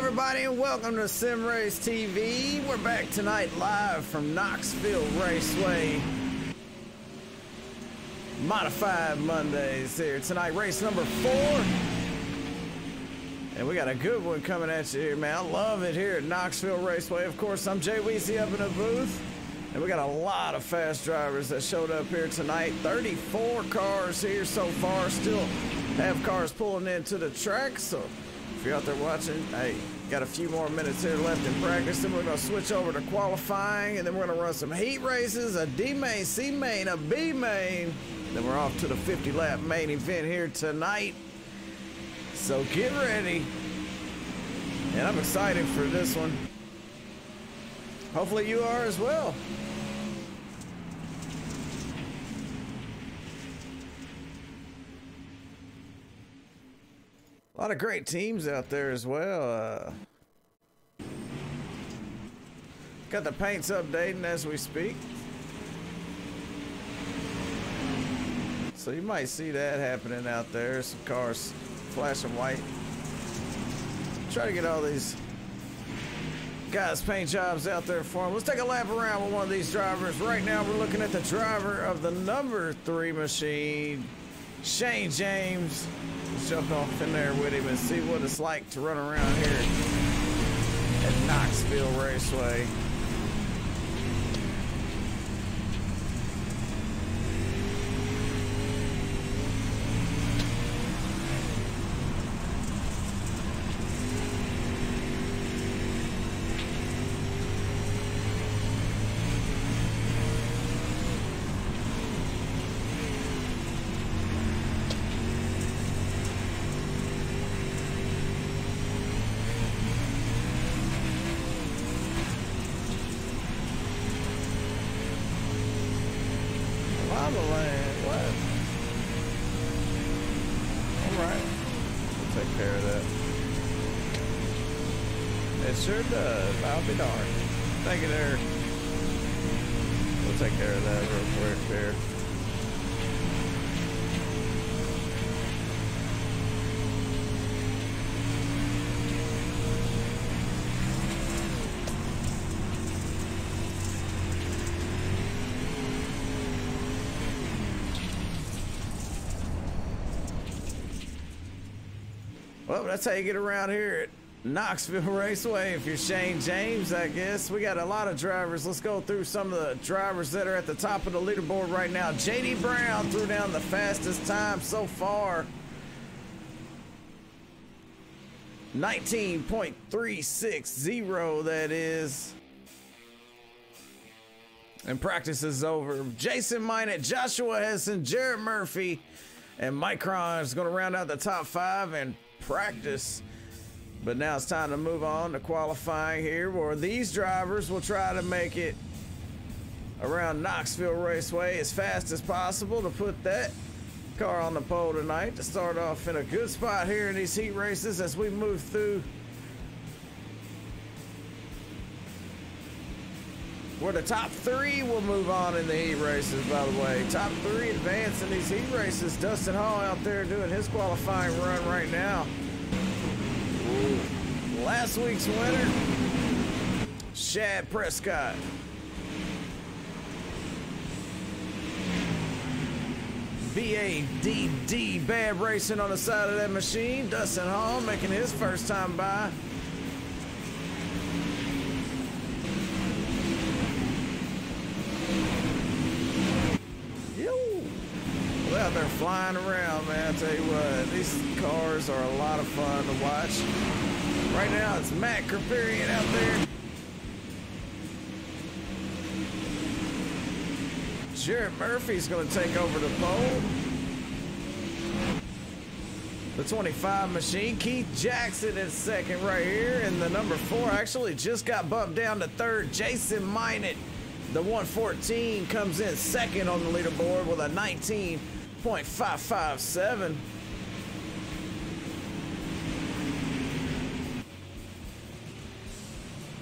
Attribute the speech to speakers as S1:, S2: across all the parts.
S1: everybody, and welcome to Sim Race TV. We're back tonight live from Knoxville Raceway. Modified Mondays here tonight, race number 4. And we got a good one coming at you here, man. I love it here at Knoxville Raceway. Of course, I'm Jay Weezy up in the booth. And we got a lot of fast drivers that showed up here tonight. 34 cars here so far. Still have cars pulling into the track. So if you're out there watching, hey, got a few more minutes here left in practice. Then we're going to switch over to qualifying. And then we're going to run some heat races, a D main, C main, a B main. Then we're off to the 50-lap main event here tonight. So get ready. And I'm excited for this one. Hopefully you are as well. A lot of great teams out there as well. Got the paints updating as we speak. So you might see that happening out there. Some cars flashing white. Try to get all these guys paint jobs out there for them. Let's take a lap around with one of these drivers. Right now we're looking at the driver of the number 3 machine, Shane James. Let's jump off in there with him and see what it's like to run around here at Knoxville Raceway. LIMALAND, what? Alright. We'll take care of that. It sure does. I'll be darned. Thank you there. We'll take care of that real quick there. Well, that's how you get around here at Knoxville Raceway. If you're Shane James, I guess. We got a lot of drivers. Let's go through some of the drivers that are at the top of the leaderboard right now. JD Brown threw down the fastest time so far. 19.360, that is. And practice is over. Jason Minot, Joshua Hessen, Jared Murphy, and Micron is going to round out the top 5 and practice. But now it's time to move on to qualifying here, where these drivers will try to make it around Knoxville Raceway as fast as possible to put that car on the pole tonight to start off in a good spot here in these heat races as we move through. Where the top 3 will move on in the heat races, by the way. Top 3 advance in these heat races. Dustin Hall out there doing his qualifying run right now. Ooh. Last week's winner, Shad Prescott. BADD, bad racing on the side of that machine. Dustin Hall making his first time by. Out there flying around, man. I tell you what, these cars are a lot of fun to watch. Right now it's Matt Kriparian out there. Jared Murphy's going to take over the pole. The 25 machine, Keith Jackson in second right here, and the number 4 actually just got bumped down to 3rd. Jason Minot, the 114, comes in second on the leaderboard with a 19.557.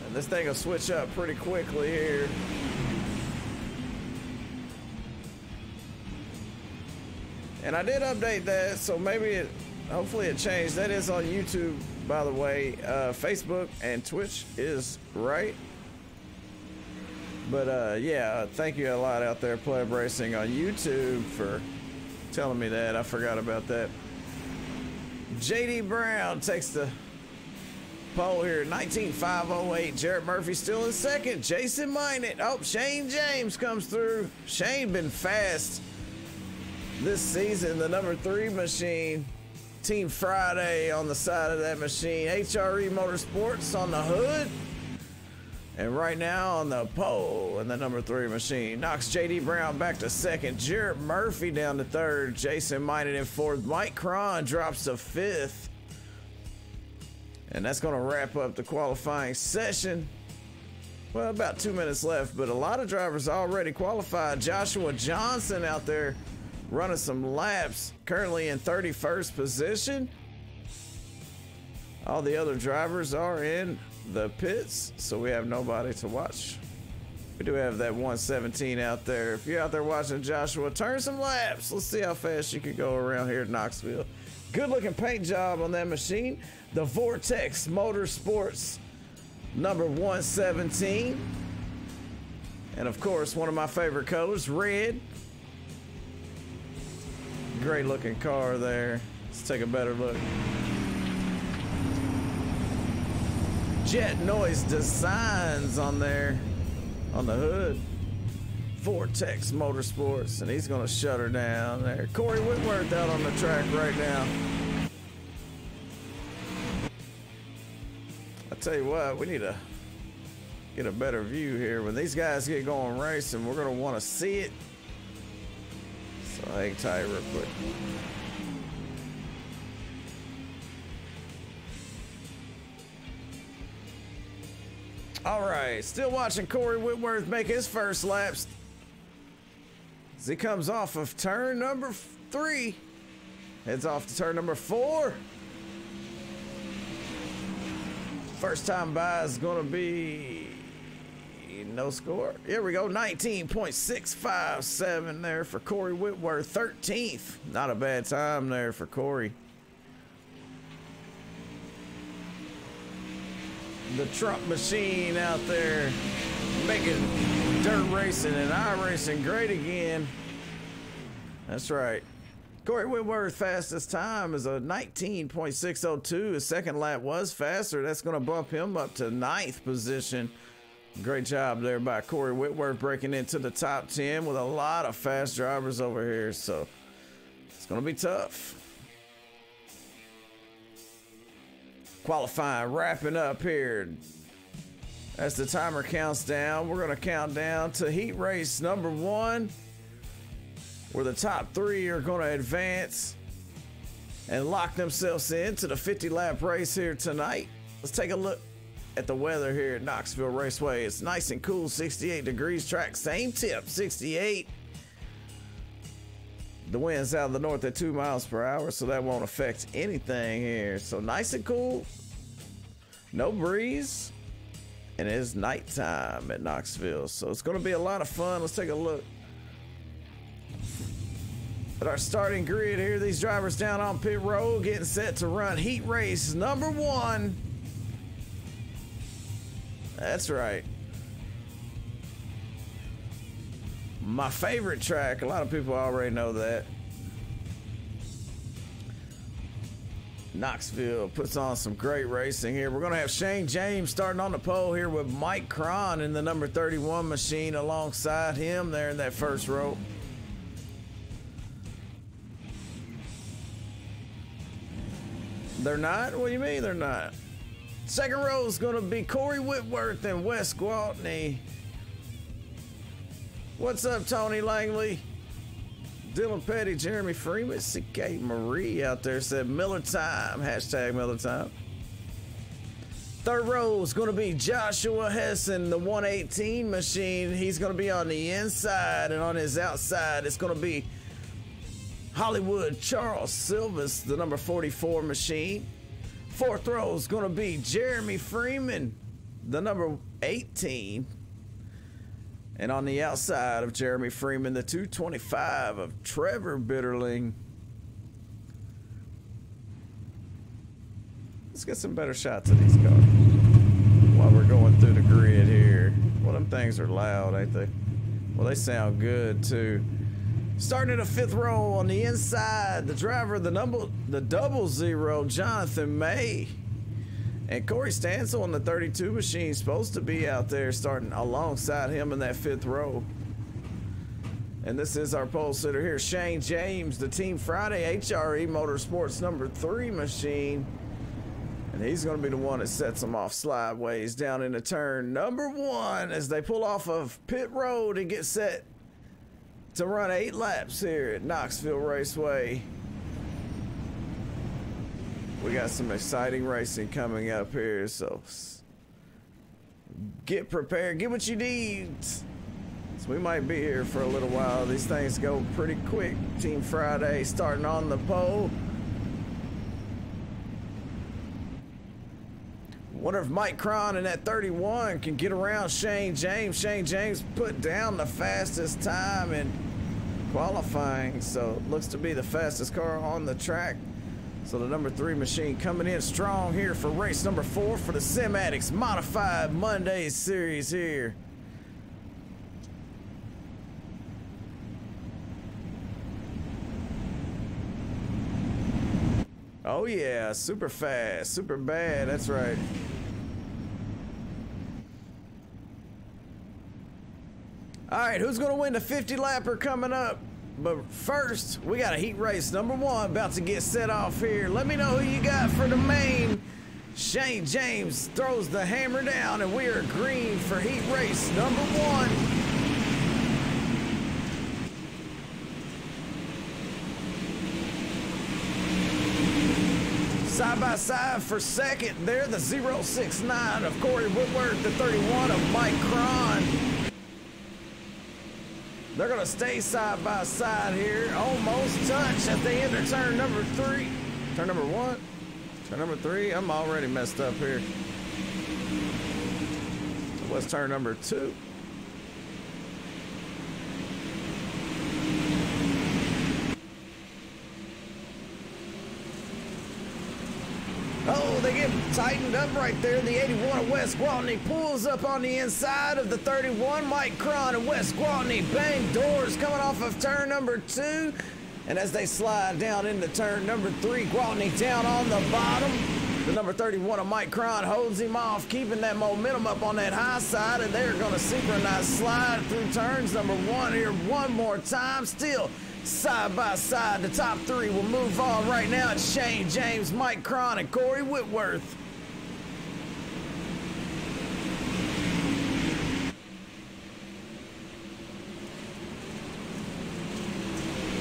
S1: And this thing will switch up pretty quickly here. And I did update that, so maybe Hopefully it changed. That is on YouTube, by the way. Facebook and Twitch is right. But yeah, thank you a lot out there, Pleb Racing on YouTube, for telling me that. I forgot about that. JD Brown takes the pole here. 19.508. Jarrett Murphy still in second. Jason Minot. Oh, Shane James comes through. Shane been fast this season. The number 3 machine. Team Friday on the side of that machine. HRE Motorsports on the hood. And right now on the pole in the number 3 machine. Knocks JD Brown back to second. Jarrett Murphy down to third. Jason Minot in fourth. Mike Cron drops to fifth. And that's going to wrap up the qualifying session. Well, about 2 minutes left, but a lot of drivers already qualified. Joshua Johnson out there running some laps, currently in 31st position. All the other drivers are in the pits, so we have nobody to watch. We do have that 117 out there. If you're out there watching Joshua, turn some laps. Let's see how fast you can go around here at Knoxville. Good looking paint job on that machine. The Vortex Motorsports number 117. And of course, one of my favorite colors, red. Great looking car there. Let's take a better look. Jet Noise Designs on there, on the hood. Vortex Motorsports, and he's gonna shut her down there. Corey Whitworth out on the track right now. I tell you what, we need to get a better view here. When these guys get going racing, we're gonna wanna see it. So hang tight real quick. All right, still watching Corey Whitworth make his first laps as he comes off of turn number 3, heads off to turn number 4. First time by is gonna be no score. Here we go, 19.657 there for Corey Whitworth, 13th. Not a bad time there for Corey. The Trump machine out there making dirt racing and iRacing great again. That's right. Corey Whitworth's fastest time is a 19.602. His second lap was faster. That's going to bump him up to 9th position. Great job there by Corey Whitworth, breaking into the top 10 with a lot of fast drivers over here. So it's going to be tough. Qualifying, wrapping up here. As the timer counts down, we're going to count down to heat race number 1, where the top 3 are going to advance and lock themselves into the 50-lap race here tonight. Let's take a look at the weather here at Knoxville Raceway. It's nice and cool, 68 degrees. Track same tip, 68. The wind's out of the north at 2 miles per hour, so that won't affect anything here. So nice and cool, no breeze, and it is nighttime at Knoxville. So it's going to be a lot of fun. Let's take a look at our starting grid here. These drivers down on pit road getting set to run heat race number 1. That's right. My favorite track. A lot of people already know that. Knoxville puts on some great racing here. We're going to have Shane James starting on the pole here with Mike Cron in the number 31 machine alongside him there in that first row. They're not? What do you mean they're not? Second row is going to be Corey Whitworth and Wes Gwaltney. What's up, Tony Langley? Dylan Petty, Jeremy Freeman, CK Marie out there said Miller time, hashtag Miller time. Third row is going to be Joshua Hessen, the 118 machine. He's going to be on the inside, and on his outside, it's going to be Hollywood Charles Silvas, the number 44 machine. Fourth row is going to be Jeremy Freeman, the number 18. And on the outside of Jeremy Freeman, the 225 of Trevor Bitterling. Let's get some better shots of these cars while we're going through the grid here. Well, them things are loud, ain't they? Well, they sound good too. Starting in the 5th row on the inside, the driver of the 00, Jonathan May. And Corey Stansel on the 32 machine supposed to be out there starting alongside him in that 5th row. And this is our pole sitter here, Shane James, the Team Friday HRE Motorsports number 3 machine. And he's going to be the one that sets them off slideways down into turn number 1 as they pull off of pit road and get set to run 8 laps here at Knoxville Raceway. We got some exciting racing coming up here, so get prepared, get what you need. So we might be here for a little while. These things go pretty quick. Team Friday starting on the pole. Wonder if Mike Cron in that 31 can get around Shane James. Shane James put down the fastest time in qualifying, so it looks to be the fastest car on the track. So the number 3 machine coming in strong here for race number 4 for the Sim Addicts Modified Monday Series here. Oh yeah, super fast, super bad, that's right. All right, who's gonna win the 50 lapper coming up? But first, we got a heat race number 1 about to get set off here. Let me know who you got for the main. Shane James throws the hammer down, and we are green for heat race number 1. Side by side for second, there the 069 of Corey Whitworth, the 31 of Mike Cron. They're gonna stay side by side here, almost touch as they enter turn number 3. Turn number 1, turn number 3. I'm already messed up here. What's turn number 2? Oh, they get tightened up right there. The 81 of Wes Gwaltney pulls up on the inside of the 31. Mike Cron and Wes Gwaltney bang doors coming off of turn number 2. And as they slide down into turn number 3, Gwaltney down on the bottom. The number 31 of Mike Cron holds him off, keeping that momentum up on that high side. And they're going to synchronize slide through turns number 1 here one more time. Still side by side, the top 3 will move on right now. It's Shane James, Mike Cron, and Corey Whitworth.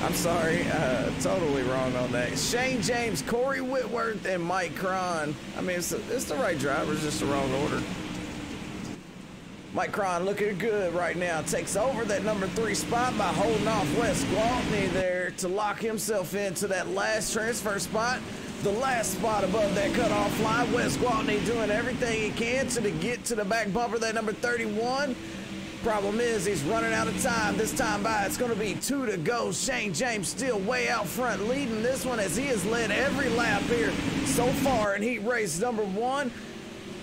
S1: I'm sorry, totally wrong on that. Shane James, Corey Whitworth, and Mike Cron. I mean, it's the right drivers, just the wrong order. Mike Cron looking good right now. Takes over that number 3 spot by holding off Wes Gwaltney there to lock himself into that last transfer spot. The last spot above that cutoff line. Wes Gwaltney doing everything he can to get to the back bumper, that number 31. Problem is, he's running out of time. This time by, it's going to be 2 to go. Shane James still way out front, leading this one as he has led every lap here so far in heat race number 1.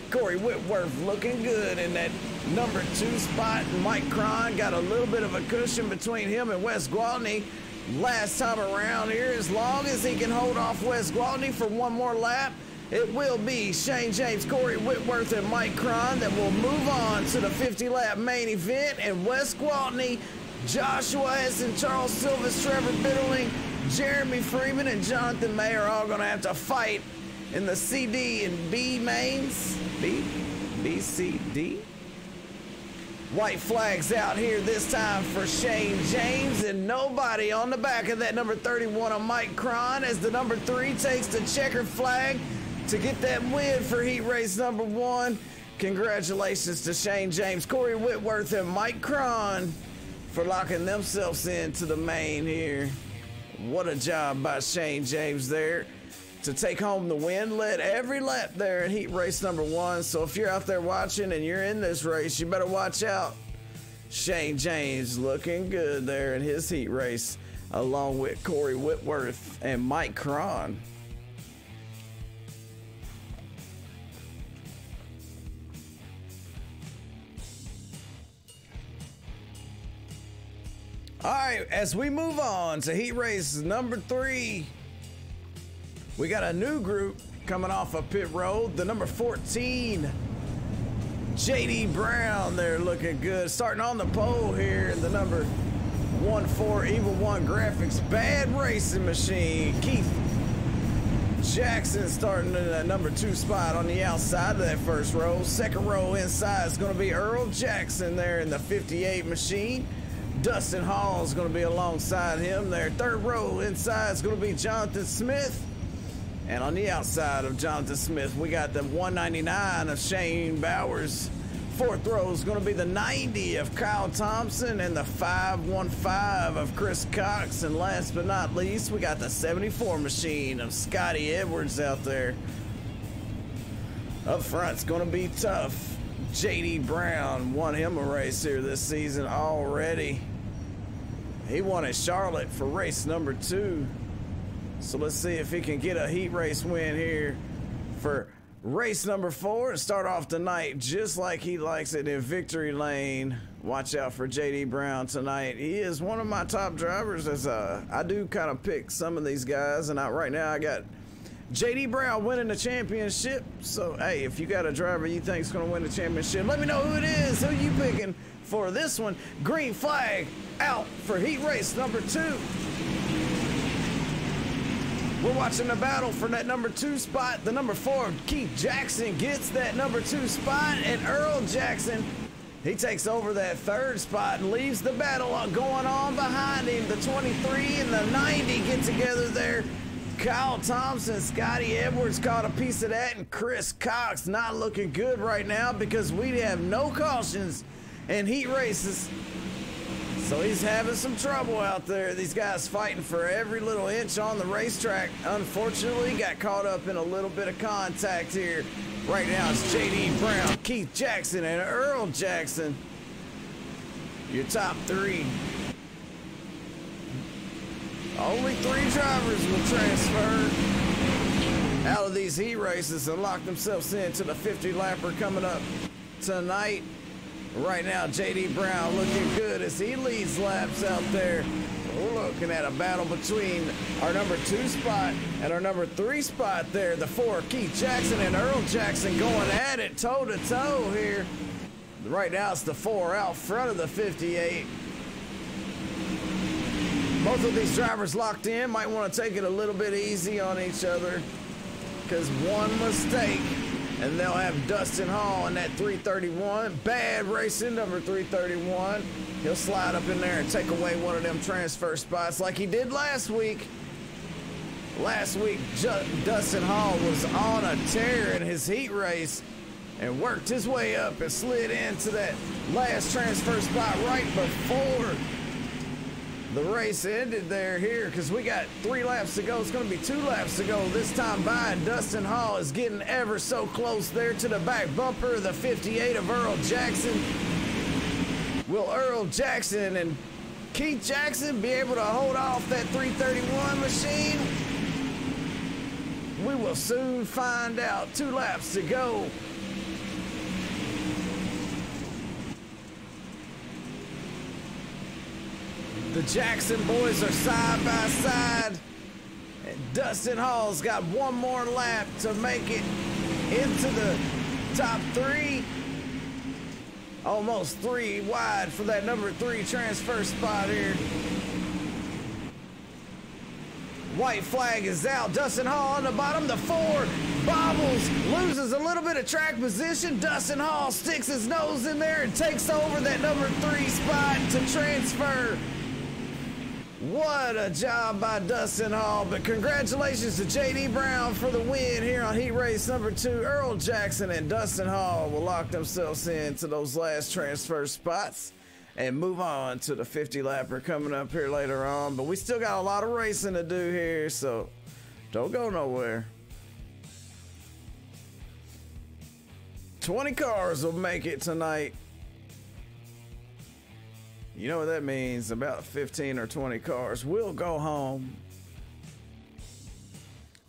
S1: Corey Whitworth looking good in that number 2 spot. Mike Cron got a little bit of a cushion between him and Wes Gwaltney last time around here. As long as he can hold off Wes Gwaltney for one more lap, it will be Shane James, Corey Whitworth, and Mike Cron that will move on to the 50-lap main event. And Wes Gwaltney, Joshua Essen, Charles Silvas, Trevor Bitterling, Jeremy Freeman, and Jonathan May are all going to have to fight in the C, D, and B mains. B, C, D. White flags out here this time for Shane James, and nobody on the back of that number 31 on Mike Cron as the number 3 takes the checkered flag to get that win for heat race number 1. Congratulations to Shane James, Corey Whitworth, and Mike Cron for locking themselves into the main here. What a job by Shane James there to take home the win. Led every lap there in heat race number 1. So if you're out there watching and you're in this race, you better watch out. Shane James looking good there in his heat race, along with Corey Whitworth and Mike Cron. right, as we move on to heat race number 3, we got a new group coming off of pit road. The number 14, JD Brown, they're looking good. Starting on the pole here, the number 14 Evil One Graphics, Bad Racing Machine. Keith Jackson starting in that number 2 spot on the outside of that first row. Second row inside is going to be Earl Jackson there in the 58 machine. Dustin Hall is going to be alongside him there. Third row inside is going to be Jonathan Smith. And on the outside of Jonathan Smith, we got the 199 of Shane Bowers. Fourth row is going to be the 90 of Kyle Thompson and the 515 of Chris Cox. And last but not least, we got the 74 machine of Scotty Edwards out there. Up front's going to be tough. JD Brown won him a race here this season already. He won at Charlotte for race number 2. So let's see if he can get a heat race win here for race number 4 and start off the night just like he likes it in victory lane. Watch out for JD Brown tonight. He is one of my top drivers, as I do kind of pick some of these guys, and right now I got JD Brown winning the championship. So hey, if you got a driver you think is going to win the championship, let me know who it is. Who you picking for this one? Green flag out for heat race number 2. We're watching the battle for that number 2 spot. The number 4, Keith Jackson, gets that number 2 spot, and Earl Jackson, he takes over that 3rd spot and leaves the battle going on behind him. The 23 and the 90 get together there. Kyle Thompson, Scotty Edwards caught a piece of that, and Chris Cox not looking good right now because we have no cautions in heat races. So he's having some trouble out there. These guys fighting for every little inch on the racetrack. Unfortunately, got caught up in a little bit of contact here. Right now, it's JD Brown, Keith Jackson, and Earl Jackson. Your top 3. Only 3 drivers will transfer out of these heat races and lock themselves into the 50-lapper coming up tonight. Right now, JD Brown looking good as he leads laps out there. We're looking at a battle between our number 2 spot and our number 3 spot there. The 4, Keith Jackson and Earl Jackson going at it toe-to-toe here. Right now, it's the 4 out front of the 58. Both of these drivers locked in. Might want to take it a little bit easy on each other, because one mistake and they'll have Dustin Hall in that 331. Bad Racing, number 331. He'll slide up in there and take away one of them transfer spots like he did last week. Last week, Dustin Hall was on a tear in his heat race and worked his way up and slid into that last transfer spot right before the race ended there here, because we got 3 laps to go. It's going to be 2 laps to go this time by, and Dustin Hall is getting ever so close there to the back bumper of the 58 of Earl Jackson. Will Earl Jackson and Keith Jackson be able to hold off that 331 machine? We will soon find out. 2 laps to go. The Jackson boys are side by side, and Dustin Hall's got one more lap to make it into the top 3. Almost 3 wide for that number 3 transfer spot here. White flag is out. Dustin Hall on the bottom. The 4 bobbles, loses a little bit of track position. Dustin Hall sticks his nose in there and takes over that number 3 spot to transfer. What a job by Dustin Hall, but congratulations to JD Brown for the win here on heat race number 2. Earl Jackson and Dustin Hall will lock themselves into those last transfer spots and move on to the 50-lapper coming up here later on. But we still got a lot of racing to do here, so don't go nowhere. 20 cars will make it tonight. You know what that means? About 15 or 20 cars will go home.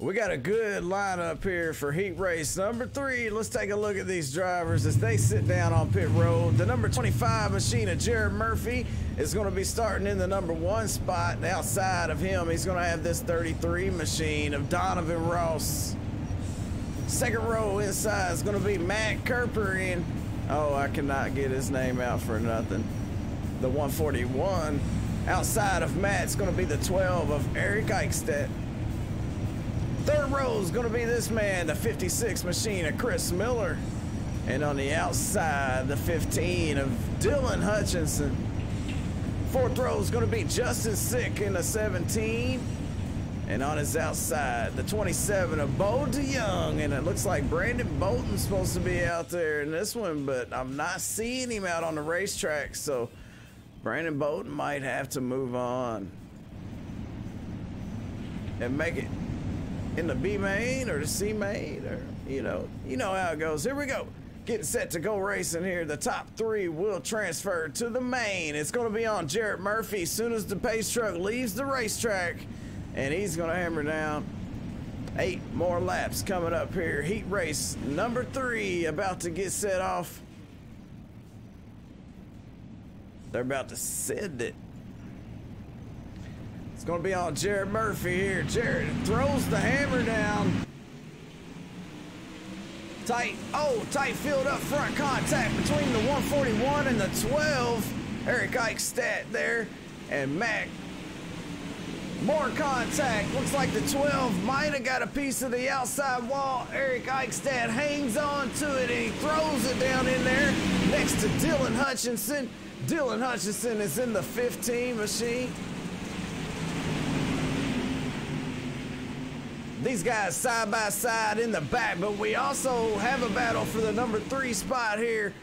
S1: We got a good lineup here for heat race number 3. Let's take a look at these drivers as they sit down on pit road. The number 25 machine of Jared Murphy is going to be starting in the number 1 spot. And outside of him, he's going to have this 33 machine of Donovan Ross. Second row inside is going to be Matt Kerperian. Oh, I cannot get his name out for nothing. The 141. Outside of Matt, it's going to be the 12 of Eric Eichstadt. Third row is going to be this man, the 56 machine of Chris Miller. And on the outside, the 15 of Dylan Hutchinson. Fourth row is going to be Justin Sick in the 17. And on his outside, the 27 of Bo DeYoung. And it looks like Brandon Bolton's supposed to be out there in this one, but I'm not seeing him out on the racetrack. So Brandon Bolton might have to move on and make it in the B main or the C main, or you know how it goes. Here we go. Getting set to go racing here. The top 3 will transfer to the main. It's going to be on Jarrett Murphy as soon as the pace truck leaves the racetrack, and he's going to hammer down. 8 more laps coming up here. Heat race number 3 about to get set off. They're about to send it. It's going to be on Jared Murphy here. Jared throws the hammer down. Tight field up front contact between the 141 and the 12. Eric Eichstadt there. And Mac. More contact. Looks like the 12 might have got a piece of the outside wall. Eric Eichstadt hangs on to it and he throws it down in there next to Dylan Hutchinson. Dylan Hutchinson is in the 15 machine. These guys side by side in the back, but we also have a battle for the number 3 spot here.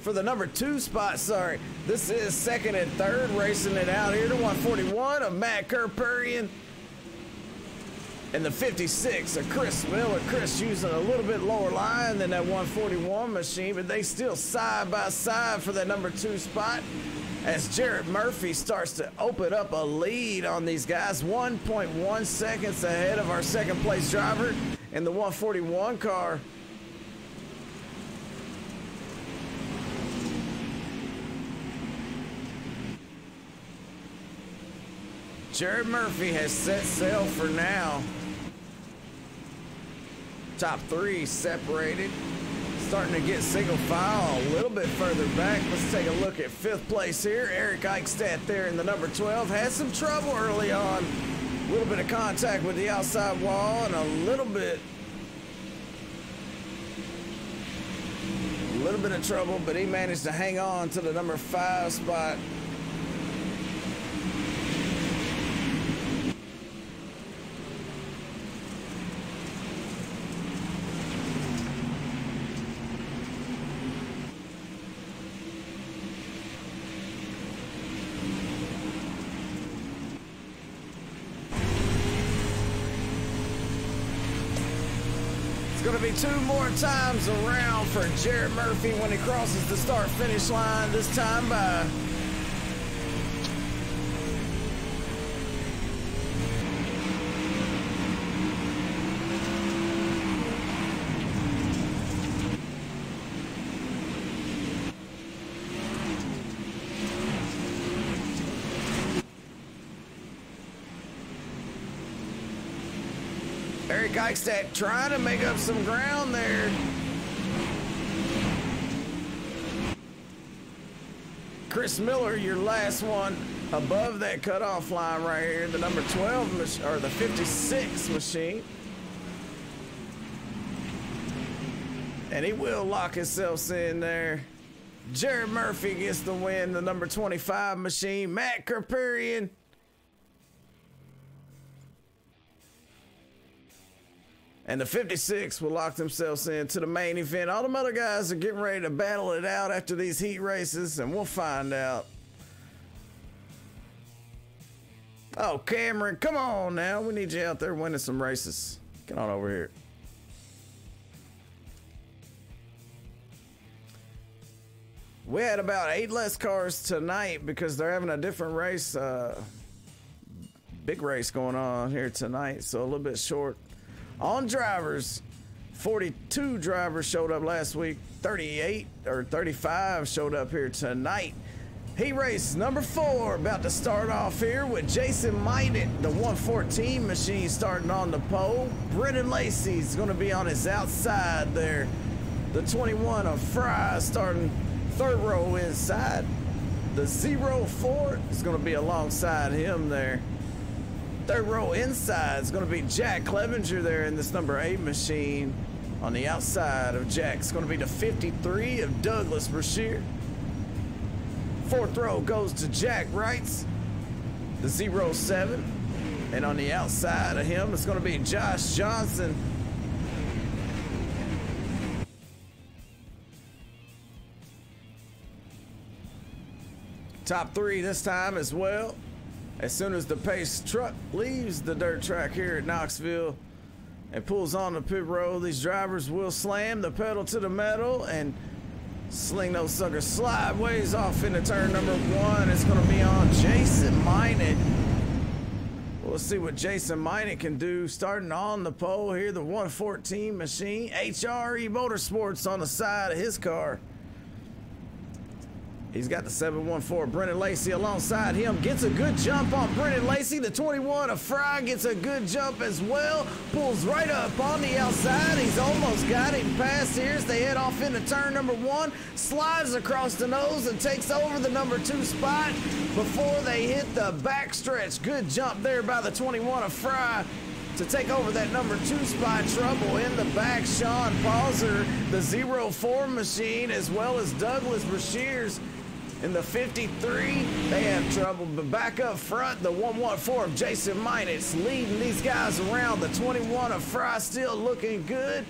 S1: For the number 2 spot, sorry. This is second and third racing it out here. The 141 of Matt Kerperian. And the 56 of Chris Miller. Chris using a little bit lower line than that 141 machine, but they still side by side for that number 2 spot. As Jarrett Murphy starts to open up a lead on these guys, 1.1 seconds ahead of our second place driver in the 141 car. Jarrett Murphy has set sail for now. Top 3 separated. Starting to get single file a little bit further back. Let's take a look at 5th place here. Eric Eichstadt there in the number 12. Had some trouble early on. A little bit of contact with the outside wall and a little bit of trouble, but he managed to hang on to the number 5 spot. Going to be 2 more times around for Jarrett Murphy when he crosses the start-finish line, this time by Eric Eichstadt trying to make up some ground there. Chris Miller, your last one above that cutoff line right here, the number 12 or the 56 machine. And he will lock himself in there. Jared Murphy gets the win, the number 25 machine. Matt Kerperian. And the 56 will lock themselves into the main event. All the other guys are getting ready to battle it out after these heat races, and we'll find out. Oh, Cameron, come on now. We need you out there winning some races. Get on over here. We had about 8 less cars tonight because they're having a different race, big race going on here tonight, so a little bit short on drivers. 42 drivers showed up last week. 38 or 35 showed up here tonight. Heat race number 4 about to start off here with Jason Minot, the 114 machine, starting on the pole. Brendan Lacey's going to be on his outside there. The 21 of Fry starting third row inside. The 04 is going to be alongside him there. Third row inside is going to be Jack Clevenger there in this number 8 machine. On the outside of Jack is going to be the 53 of Douglas Brashear. Fourth row goes to Jack Wrights, the 07. And on the outside of him, it's going to be Josh Johnson. Top 3 this time as well. As soon as the pace truck leaves the dirt track here at Knoxville and pulls on the pit road, these drivers will slam the pedal to the metal and sling those suckers sideways off into turn number 1. It's going to be on Jason Minot. We'll see what Jason Minot can do starting on the pole here. The 114 machine. HRE Motorsports on the side of his car. He's got the 714. Brendan Lacey alongside him. Gets a good jump on Brendan Lacey. The 21 of Fry gets a good jump as well. Pulls right up on the outside. He's almost got him past here as they head off into turn number 1. Slides across the nose and takes over the number 2 spot before they hit the backstretch. Good jump there by the 21 of Fry to take over that number 2 spot. Trouble in the back. Sean Pauser, the 04 machine, as well as Douglas Brashears in the 53, they have trouble, but back up front, the 114 of Jason Minot's leading these guys around. The 21 of Fry still looking good.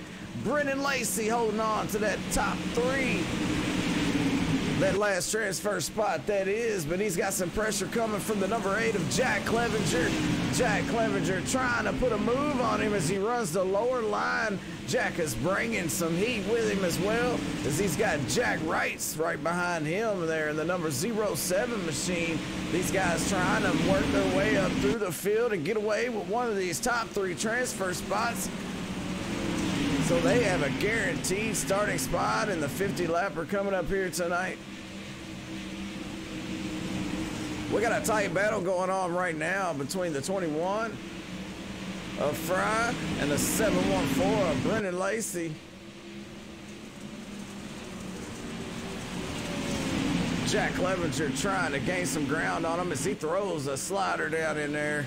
S1: Brendan Lacey holding on to that top 3. That last transfer spot, that is, but he's got some pressure coming from the number 8 of Jack Clevenger. Jack Clevenger trying to put a move on him as he runs the lower line. Jack is bringing some heat with him as well, as he's got Jack Wrights right behind him there in the number 07 machine. These guys trying to work their way up through the field and get away with one of these top 3 transfer spots. So they have a guaranteed starting spot in the 50 lapper coming up here tonight. We got a tight battle going on right now between the 21 of Fry and the 714 of Brendan Lacey. Jack Clevenger trying to gain some ground on him as he throws a slider down in there.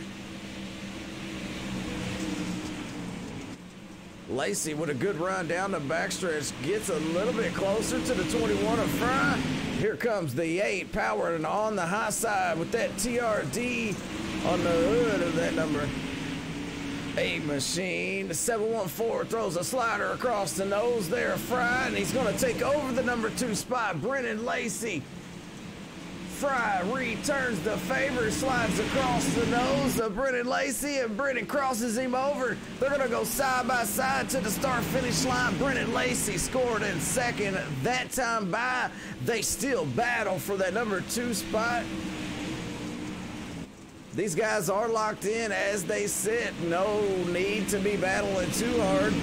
S1: Lacey with a good run down the backstretch, gets a little bit closer to the 21 of Fry. Here comes the 8 powering on the high side with that TRD on the hood of that number 8 machine. The 714 throws a slider across the nose there of Fry, and he's going to take over the number 2 spot. Brendan Lacey. Fry returns the favor, slides across the nose of Brendan Lacey, and Brendan crosses him over. They're going to go side by side to the start-finish line. Brendan Lacey scored in second that time by. They still battle for that number 2 spot. These guys are locked in as they sit. No need to be battling too hard,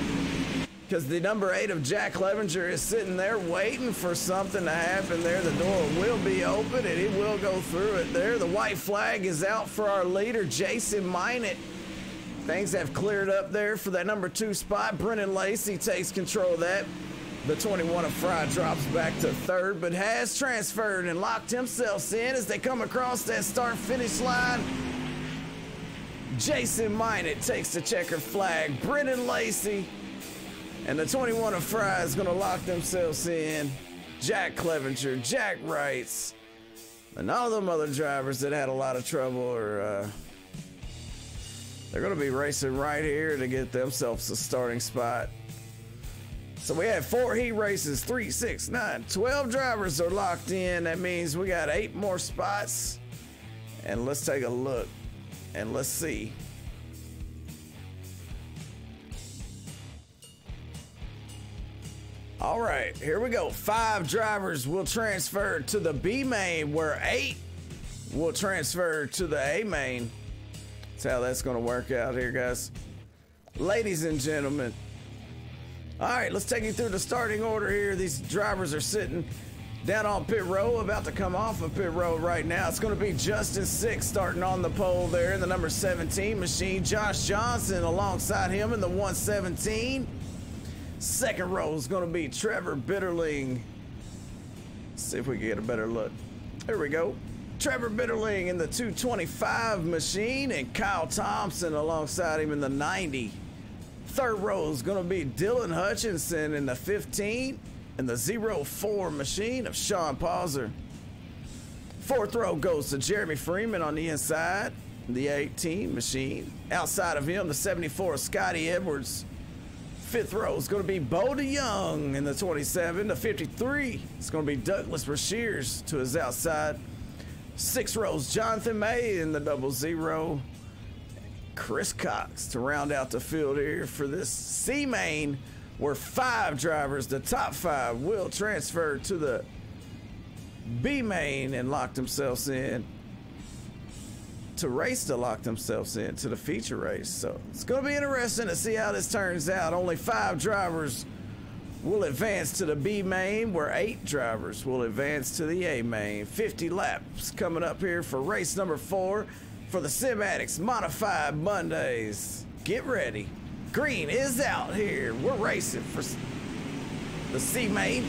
S1: because the number 8 of Jack Clevenger is sitting there waiting for something to happen there. The door will be open and he will go through it there. The white flag is out for our leader, Jason Minot. Things have cleared up there for that number 2 spot. Brendan Lacey takes control of that. The 21 of Fry drops back to 3rd, but has transferred and locked himself in as they come across that start-finish line. Jason Minot takes the checkered flag. Brendan Lacey and the 21 of Fry is going to lock themselves in. Jack Clevenger, Jack Wrights, and all them other drivers that had a lot of trouble are they're going to be racing right here to get themselves a starting spot. So we had 4 heat races, 3, 6, 9, 12 drivers are locked in. That means we got 8 more spots. And let's take a look and let's see. All right, here we go. 5 drivers will transfer to the B main, where 8 will transfer to the A main. That's how that's going to work out here, guys. ladies and gentlemen. All right, let's take you through the starting order here. These drivers are sitting down on pit row, about to come off of pit row right now. It's going to be Justin Sick starting on the pole there in the number 17 machine. Josh Johnson alongside him in the 117. Second row is going to be Trevor Bitterling. Let's see if we can get a better look. There we go. Trevor Bitterling in the 225 machine, and Kyle Thompson alongside him in the 90. Third row is going to be Dylan Hutchinson in the 15 and the 04 machine of Sean Pauser. Fourth row goes to Jeremy Freeman on the inside, the 18 machine. Outside of him, the 74 Scotty Edwards. Fifth row is going to be Bo DeYoung in the 27. The 53 it's going to be Douglas Rashears to his outside. Sixth row is Jonathan May in the 00. Chris Cox to round out the field here for this C main, where 5 drivers, the top 5, will transfer to the B main and lock themselves in to race to lock themselves in to the feature race. So it's going to be interesting to see how this turns out. Only 5 drivers will advance to the B main, where 8 drivers will advance to the A main. 50 laps coming up here for race number 4 for the Sim Addicts Modified Mondays. Get ready. Green is out here. We're racing for the C main.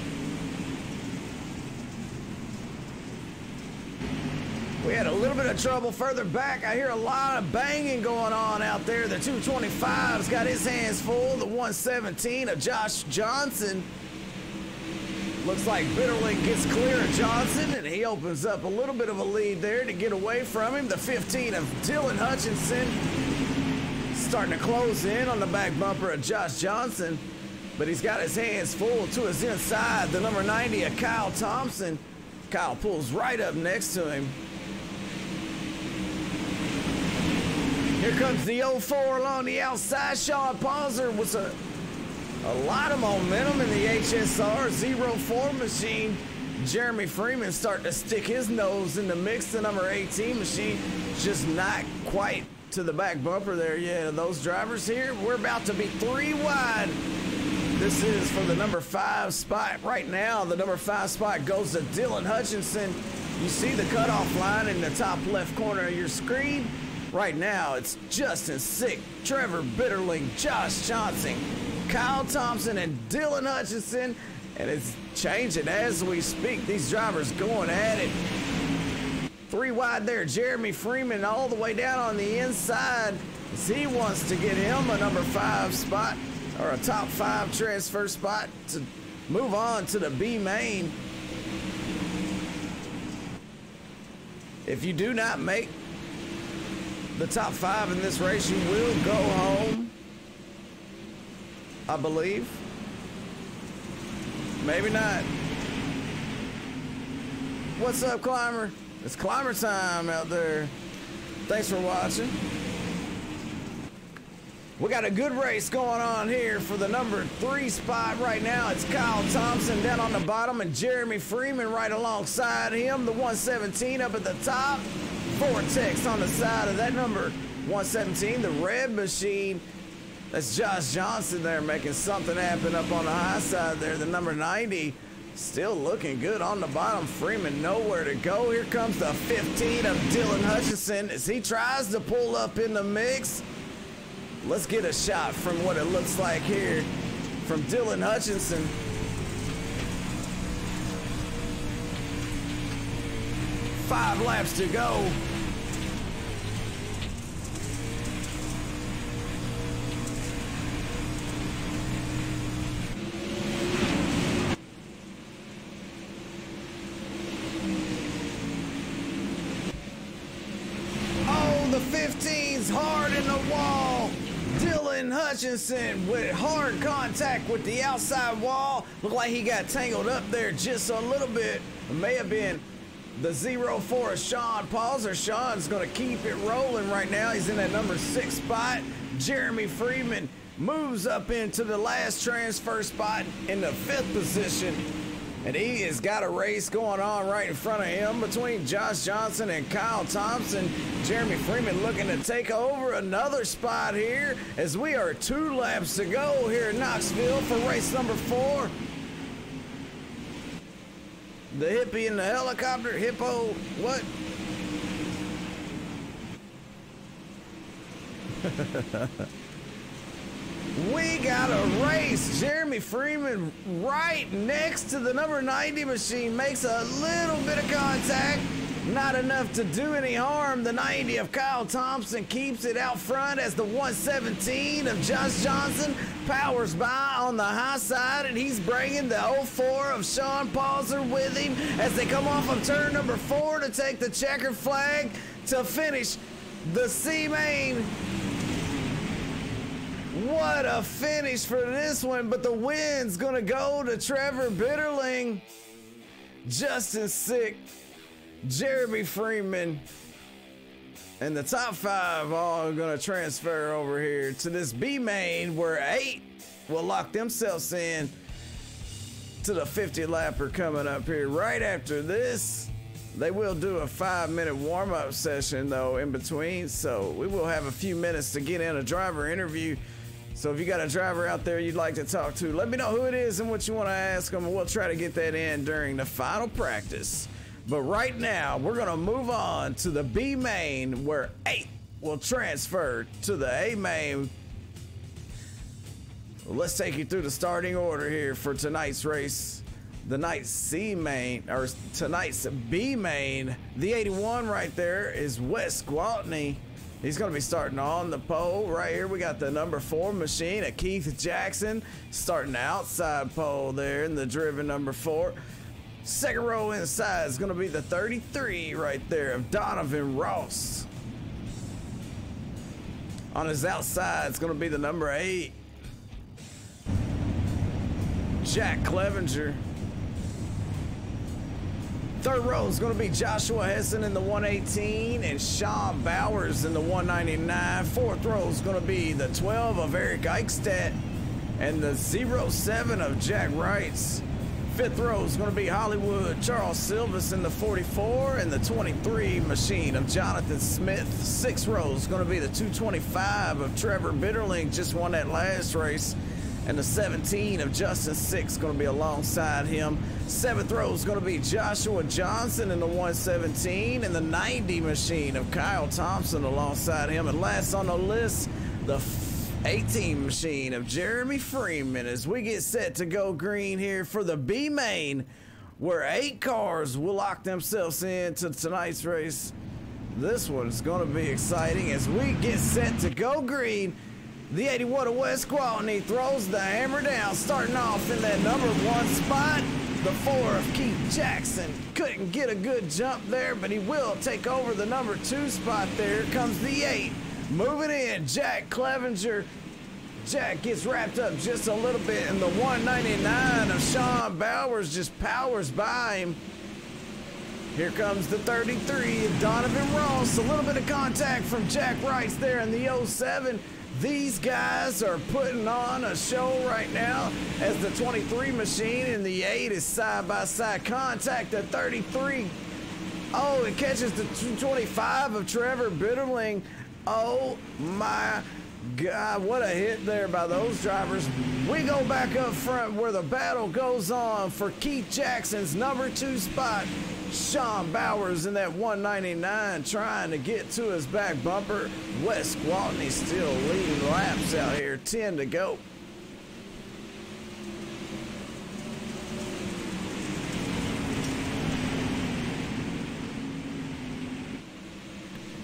S1: We had a little bit of trouble further back. I hear a lot of banging going on out there. The 225's got his hands full. The 117 of Josh Johnson. Looks like Bitterling gets clear of Johnson, and he opens up a little bit of a lead there to get away from him. The 15 of Dylan Hutchinson starting to close in on the back bumper of Josh Johnson, but he's got his hands full to his inside. The number 90 of Kyle Thompson. Kyle pulls right up next to him. Here comes the 04 along the outside. Sean Pauser with a lot of momentum in the HSR 04 machine. Jeremy Freeman starting to stick his nose in the mix. The number 18 machine just not quite to the back bumper there yet. Those drivers here, we're about to be 3 wide. This is for the number 5 spot. Right now, the number 5 spot goes to Dylan Hutchinson. You see the cutoff line in the top left corner of your screen. Right now, it's Justin Sick, Trevor Bitterling, Josh Johnson, Kyle Thompson, and Dylan Hutchinson. And it's changing as we speak. These drivers going at it. 3 wide there. Jeremy Freeman all the way down on the inside as he wants to get him a number 5 spot, or a top 5 transfer spot to move on to the B main. If you do not make the top 5 in this race, you will go home, I believe. Maybe not. What's up, Climber? It's Climber time out there. Thanks for watching. We got a good race going on here for the number 3 spot right now. It's Kyle Thompson down on the bottom and Jeremy Freeman right alongside him. The 117 up at the top. Vortex on the side of that number 117, the red machine. That's Josh Johnson there making something happen up on the high side there. The number 90 still looking good on the bottom. Freeman nowhere to go. Here comes the 15 of Dylan Hutchinson as he tries to pull up in the mix. Let's get a shot from what it looks like here from Dylan Hutchinson. Five laps to go. Oh, the 15's hard in the wall. Dylan Hutchinson with hard contact with the outside wall. Looked like he got tangled up there just a little bit. It may have been the 04 Sean Pauser. Sean's going to keep it rolling right now. He's in that number 6 spot. Jeremy Freeman moves up into the last transfer spot in the 5th position. And he has got a race going on right in front of him between Josh Johnson and Kyle Thompson. Jeremy Freeman looking to take over another spot here as we are 2 laps to go here in Knoxville for race number 4. The hippie in the helicopter, hippo, what? We got a race. Jeremy Freeman right next to the number 90 machine makes a little bit of contact. Not enough to do any harm. The 90 of Kyle Thompson keeps it out front as the 117 of Josh Johnson powers by on the high side, and he's bringing the 04 of Sean Pauser with him as they come off of turn number 4 to take the checkered flag to finish the C main. What a finish for this one, but the win's gonna go to Trevor Bitterling, Justin Sick, Jeremy Freeman, and the top 5 all gonna transfer over here to this B main where 8 will lock themselves in to the 50 lapper coming up here right after this. They will do a 5-minute warm-up session though in between, so we will have a few minutes to get in a driver interview. So if you got a driver out there you'd like to talk to, let me know who it is and what you want to ask them, and we'll try to get that in during the final practice. But right now, we're going to move on to the B main where 8 will transfer to the A main. Well, let's take you through the starting order here for tonight's race. The night's C main, or tonight's B main. The 81 right there is Wes Gwaltney. He's going to be starting on the pole. Right here, we got the number 4 machine of Keith Jackson starting the outside pole there in the driven number 4. Second row inside is going to be the 33 right there of Donovan Ross. On his outside, it's going to be the number 8, Jack Clevenger. Third row is going to be Joshua Hessen in the 118 and Sean Bowers in the 199. Fourth row is going to be the 12 of Eric Eichstadt and the 07 of Jack Wrights. Fifth row is going to be Hollywood Charles Silvis in the 44 and the 23 machine of Jonathan Smith. Sixth row is going to be the 225 of Trevor Bitterling, just won that last race. And the 17 of Justin Six going to be alongside him. Seventh row is going to be Joshua Johnson in the 117 and the 90 machine of Kyle Thompson alongside him. And last on the list, the 18 machine of Jeremy Freeman as we get set to go green here for the B main where 8 cars will lock themselves into tonight's race. This one's going to be exciting as we get set to go green. The 81 of Wes Gwaltney throws the hammer down, starting off in that number 1 spot. The 4 of Keith Jackson couldn't get a good jump there, but he will take over the number 2 spot there. Comes the 8. Moving in, Jack Clevenger. Jack gets wrapped up just a little bit, and the 199 of Sean Bowers just powers by him. Here comes the 33 of Donovan Ross. A little bit of contact from Jack Wrights there in the 07. These guys are putting on a show right now as the 23 machine and the 8 is side-by-side contact. The 33, oh, it catches the 225 of Trevor Bitterling. Oh my God, what a hit there by those drivers. We go back up front where the battle goes on for Keith Jackson's number 2 spot. Sean Bowers in that 199 trying to get to his back bumper. Wes Gwaltney still leading laps out here, 10 to go.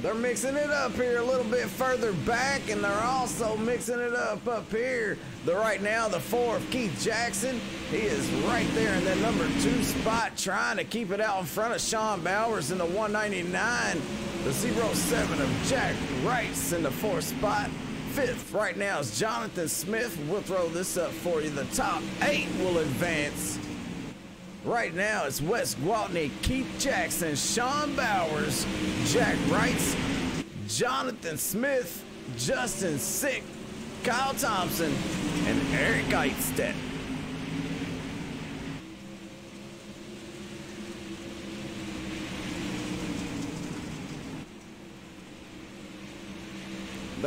S1: They're mixing it up here a little bit further back, and they're also mixing it up here. Right now, the 4 of Keith Jackson, he is right there in that number 2 spot, trying to keep it out in front of Sean Bowers in the 199. The 07 of Jack Wrights in the 4th spot. 5th right now is Jonathan Smith. We'll throw this up for you. The top 8 will advance. Right now, it's Wes Gwaltney, Keith Jackson, Sean Bowers, Jack Wrights, Jonathan Smith, Justin Sick, Kyle Thompson, and Eric Eichstadt.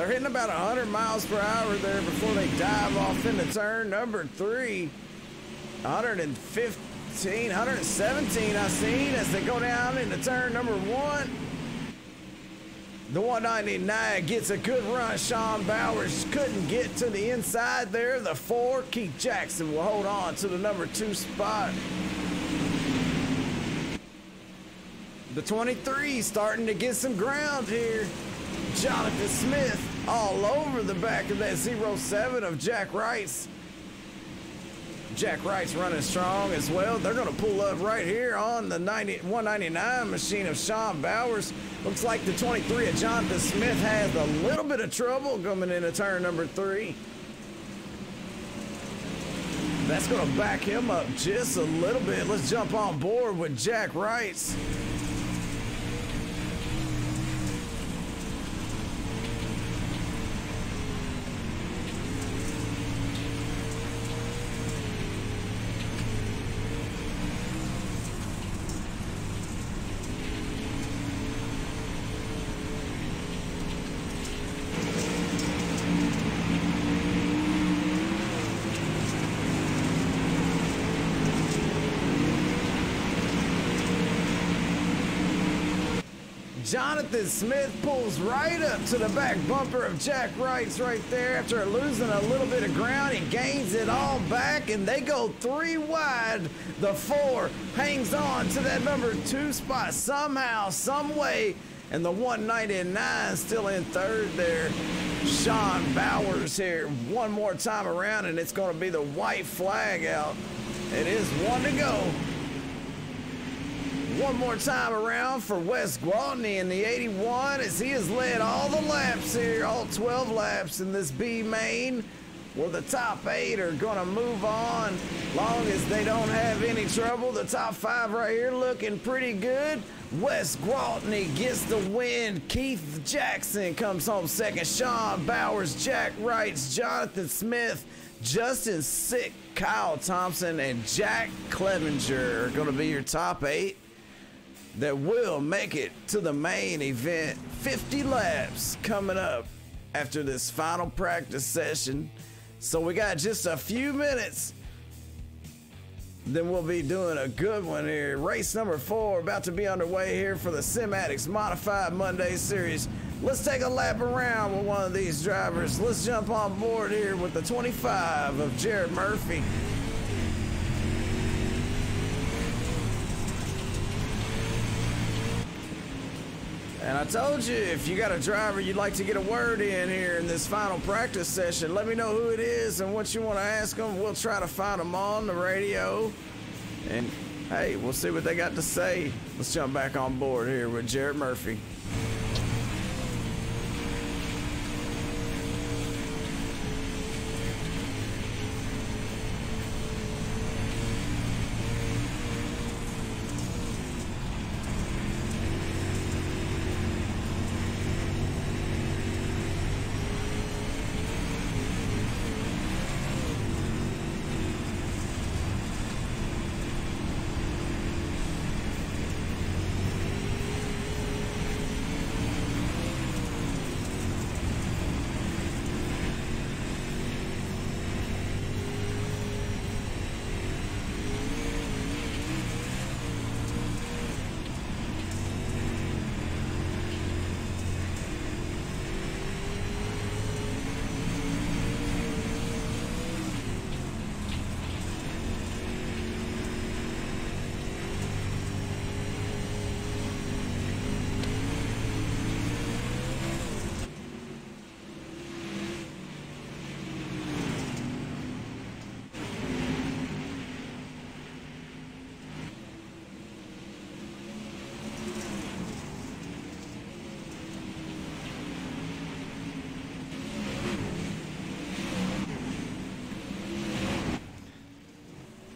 S1: They're hitting about 100 miles per hour there before they dive off into turn number 3. 115, 117 I seen as they go down into turn number 1. The 199 gets a good run. Sean Bowers couldn't get to the inside there. The 4, Keith Jackson will hold on to the number 2 spot. The 23 starting to get some ground here. Jonathan Smith all over the back of that 07 of Jack Wright's. Jack Wright's running strong as well. They're going to pull up right here on the 199 machine of Sean Bowers. Looks like the 23 of Jonathan Smith has a little bit of trouble coming into turn number 3. That's going to back him up just a little bit. Let's jump on board with Jack Wright's. Jonathan Smith pulls right up to the back bumper of Jack Wright's right there after losing a little bit of ground. He gains it all back and they go 3 wide. The 4 hangs on to that number 2 spot somehow, some way. And the 199 still in 3rd there. Sean Bowers here one more time around and it's going to be the white flag out. It is 1 to go. One more time around for Wes Gwaltney in the 81 as he has led all the laps here, all 12 laps in this B main, where the top 8 are going to move on long as they don't have any trouble. The top 5 right here looking pretty good. Wes Gwaltney gets the win. Keith Jackson comes home 2nd. Sean Bowers, Jack Wrights, Jonathan Smith, Justin Sick, Kyle Thompson, and Jack Clevenger are going to be your top 8 that will make it to the main event. 50 laps coming up after this final practice session. So we got just a few minutes. Then we'll be doing a good one here. Race number 4 about to be underway here for the Sim Addicts Modified Monday Series. Let's take a lap around with one of these drivers. Let's jump on board here with the 25 of Jared Murphy. And I told you, if you got a driver you'd like to get a word in here in this final practice session, let me know who it is and what you want to ask them. We'll try to find them on the radio. And, hey, we'll see what they got to say. Let's jump back on board here with Jared Murphy.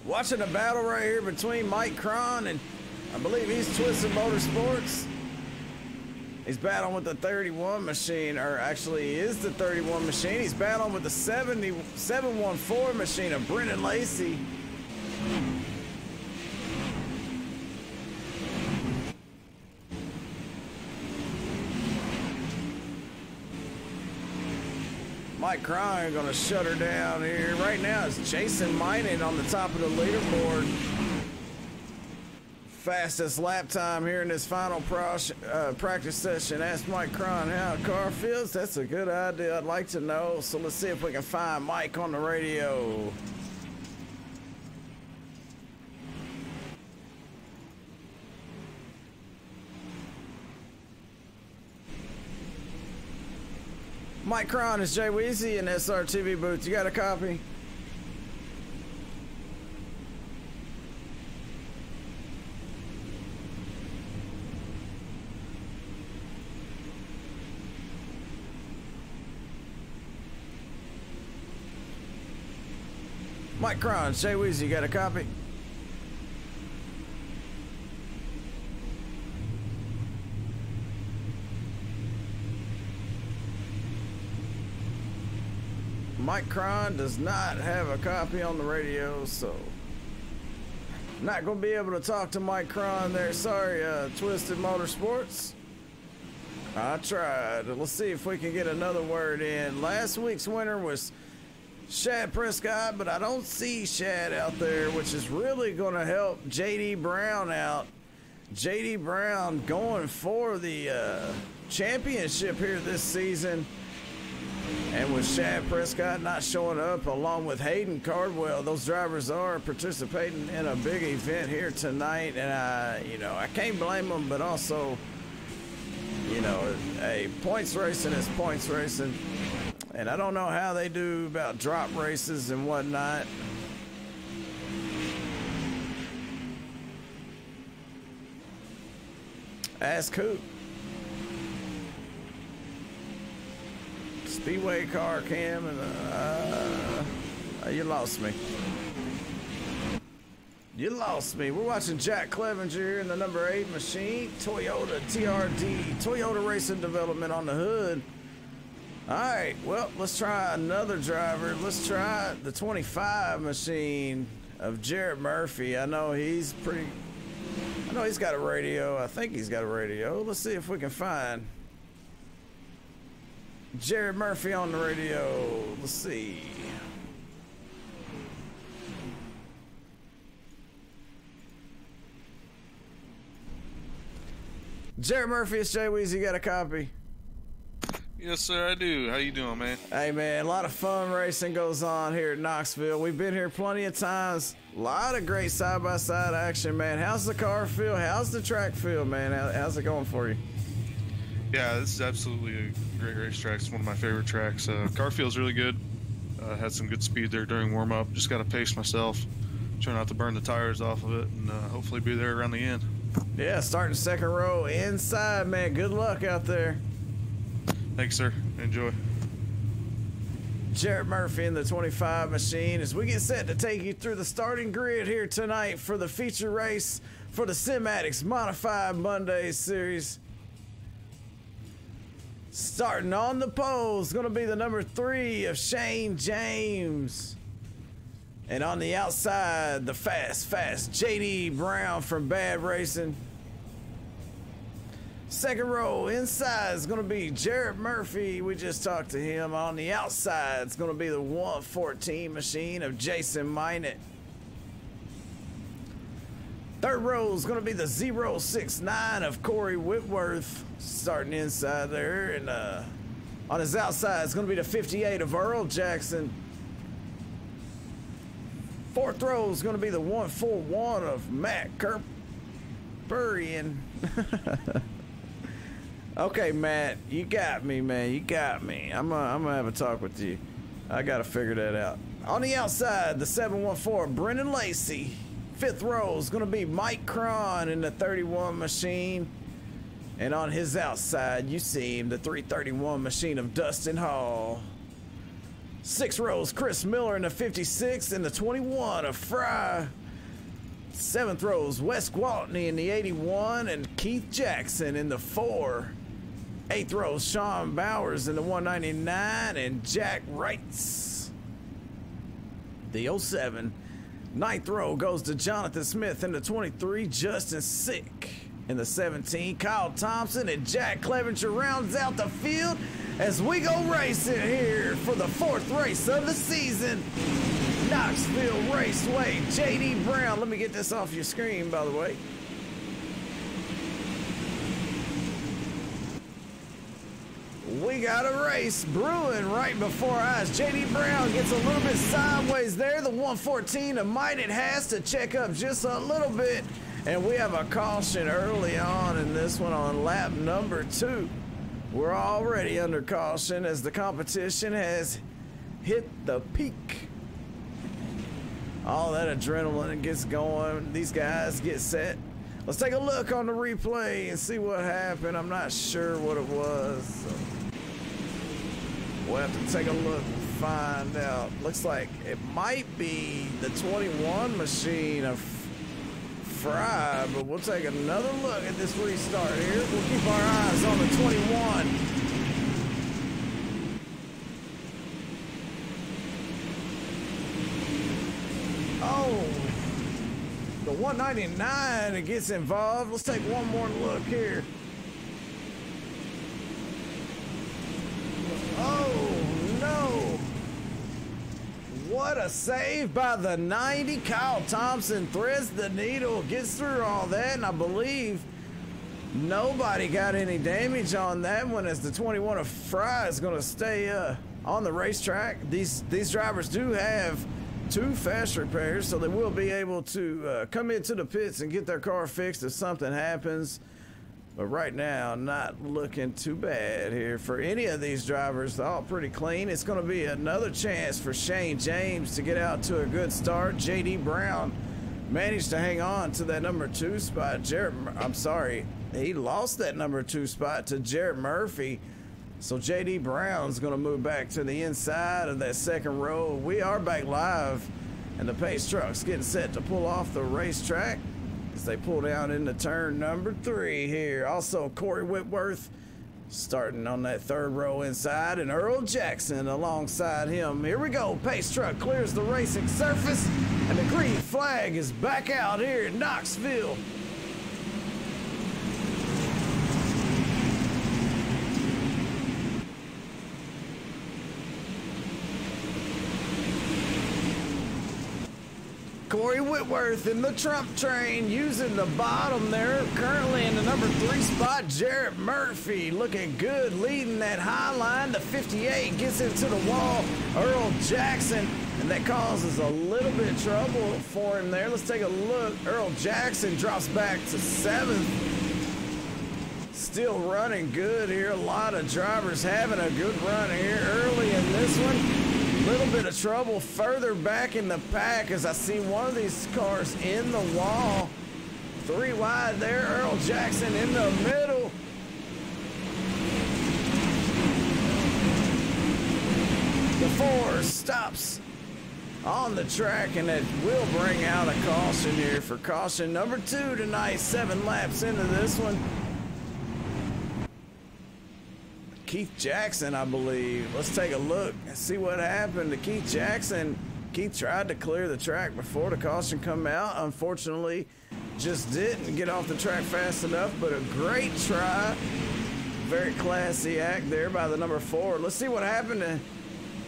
S1: Watching a battle right here between Mike Cron and I believe he's Twisted Motorsports. He's battling with the 31 machine, or actually he is the 31 machine. He's battling with the 714 machine of Brendan Lacey. Mike Cron gonna shut her down here. Right now it's Jason Mining on the top of the leaderboard. Fastest lap time here in this final practice session. Ask Mike Cron how the car feels. That's a good idea. I'd like to know. So let's see if we can find Mike on the radio. Mike Cron, is Jay Weezy in SRTV booth. You got a copy? Mike Cron, Jay Weezy, you got a copy? Mike Cron does not have a copy on the radio, so not gonna be able to talk to Mike Cron there. Sorry, Twisted Motorsports. I tried. Let's see if we can get another word in. Last week's winner was Shad Prescott, but I don't see Shad out there, which is really gonna help JD Brown out. JD Brown going for the championship here this season. And with Shad Prescott not showing up, along with Hayden Cardwell, those drivers are participating in a big event here tonight. And I can't blame them, but also, points racing is points racing. And I don't know how they do about drop races and whatnot. Ask who? Speedway car cam and you lost me. You lost me. We're watching Jack Clevenger in the number 8 machine. Toyota TRD. Toyota Racing Development on the hood. Alright, well, let's try another driver. Let's try the 25 machine of Jared Murphy. I know he's got a radio. I think he's got a radio. Let's see if we can find Jared Murphy on the radio. Let's see. Jared Murphy, it's Jay Weezy. Got a copy?
S2: Yes, sir, I do. How you doing, man?
S1: Hey, man, a lot of fun racing goes on here at Knoxville. We've been here plenty of times. A lot of great side-by-side action, man. How's the car feel? How's the track feel, man? How's it going for you?
S2: Yeah, this is absolutely a great racetrack. It's one of my favorite tracks. Car feels really good. Had some good speed there during warm-up. Just got to pace myself. Try not to burn the tires off of it, and hopefully be there around the end.
S1: Yeah, starting second row inside, man. Good luck out there.
S2: Thanks, sir. Enjoy.
S1: Jared Murphy in the 25 machine as we get set to take you through the starting grid here tonight for the feature race for the SimAddicts Modified Monday Series. Starting on the pole is going to be the number 3 of Shane James. And on the outside, the fast JD Brown from Bad Racing. Second row inside is going to be Jared Murphy. We just talked to him. On the outside, it's going to be the 114 machine of Jason Minot. Third row is going to be the 069 of Corey Whitworth. Starting inside there. And on his outside, it's going to be the 58 of Earl Jackson. Fourth row is going to be the 141 of Matt Kirpurian. Okay, Matt, you got me, man. You got me. I'm gonna have a talk with you. I gotta figure that out. On the outside, the 714, Brendan Lacey. Fifth row is gonna be Mike Cron in the 31 machine. And on his outside, you see him, the 331 machine of Dustin Hall. Sixth row is Chris Miller in the 56 and the 21 of Fry. Seventh row is Wes Gwaltney in the 81 and Keith Jackson in the 4. Eighth row is Sean Bowers in the 199 and Jack Wrights, the 07. Ninth row goes to Jonathan Smith in the 23, Justin Sick in the 17. Kyle Thompson and Jack Clevenger rounds out the field. as we go racing here for the 4th race of the season. Knoxville Raceway, JD Brown. Let me get this off your screen, by the way. We got a race brewing right before our eyes. JD Brown gets a little bit sideways there. The 114 of Might It has to check up just a little bit. And we have a caution early on in this one on lap number 2. We're already under caution as the competition has hit the peak. All that adrenaline gets going. These guys get set. Let's take a look on the replay and see what happened. I'm not sure what it was. So we'll have to take a look and find out. Looks like it might be the 21 machine of Fry, but we'll take another look at this restart here. We'll keep our eyes on the 21. Oh, the 199, it gets involved. Let's take one more look here. Oh, no. What a save by the 90. Kyle Thompson threads the needle, gets through all that, and I believe nobody got any damage on that one as the 21 of Fry is going to stay on the racetrack. These drivers do have 2 fast repairs, so they will be able to come into the pits and get their car fixed if something happens. But right now, not looking too bad here for any of these drivers. They're all pretty clean. It's going to be another chance for Shane James to get out to a good start. JD Brown managed to hang on to that number 2 spot. He lost that number 2 spot to Jarrett Murphy. So JD Brown's going to move back to the inside of that 2nd row. We are back live, and the pace truck's getting set to pull off the racetrack as they pull down into turn number 3 here. Also, Corey Whitworth starting on that 3rd row inside, and Earl Jackson alongside him. Here we go. Pace truck clears the racing surface, and the green flag is back out here in Knoxville. Corey Whitworth in the Trump train using the bottom there. Currently in the number 3 spot, Jarrett Murphy looking good, leading that high line. The 58 gets into the wall. Earl Jackson, and that causes a little bit of trouble for him there. Let's take a look. Earl Jackson drops back to 7th. Still running good here. A lot of drivers having a good run here early in this one. Little bit of trouble further back in the pack as I see one of these cars in the wall. 3 wide there. Earl Jackson in the middle. The 4 stops on the track, and that will bring out a caution here for caution number 2 tonight. 7 laps into this one. Keith Jackson, I believe. Let's take a look and see what happened to Keith Jackson. Keith tried to clear the track before the caution come out. Unfortunately, just didn't get off the track fast enough, but a great try. Very classy act there by the number 4. Let's see what happened to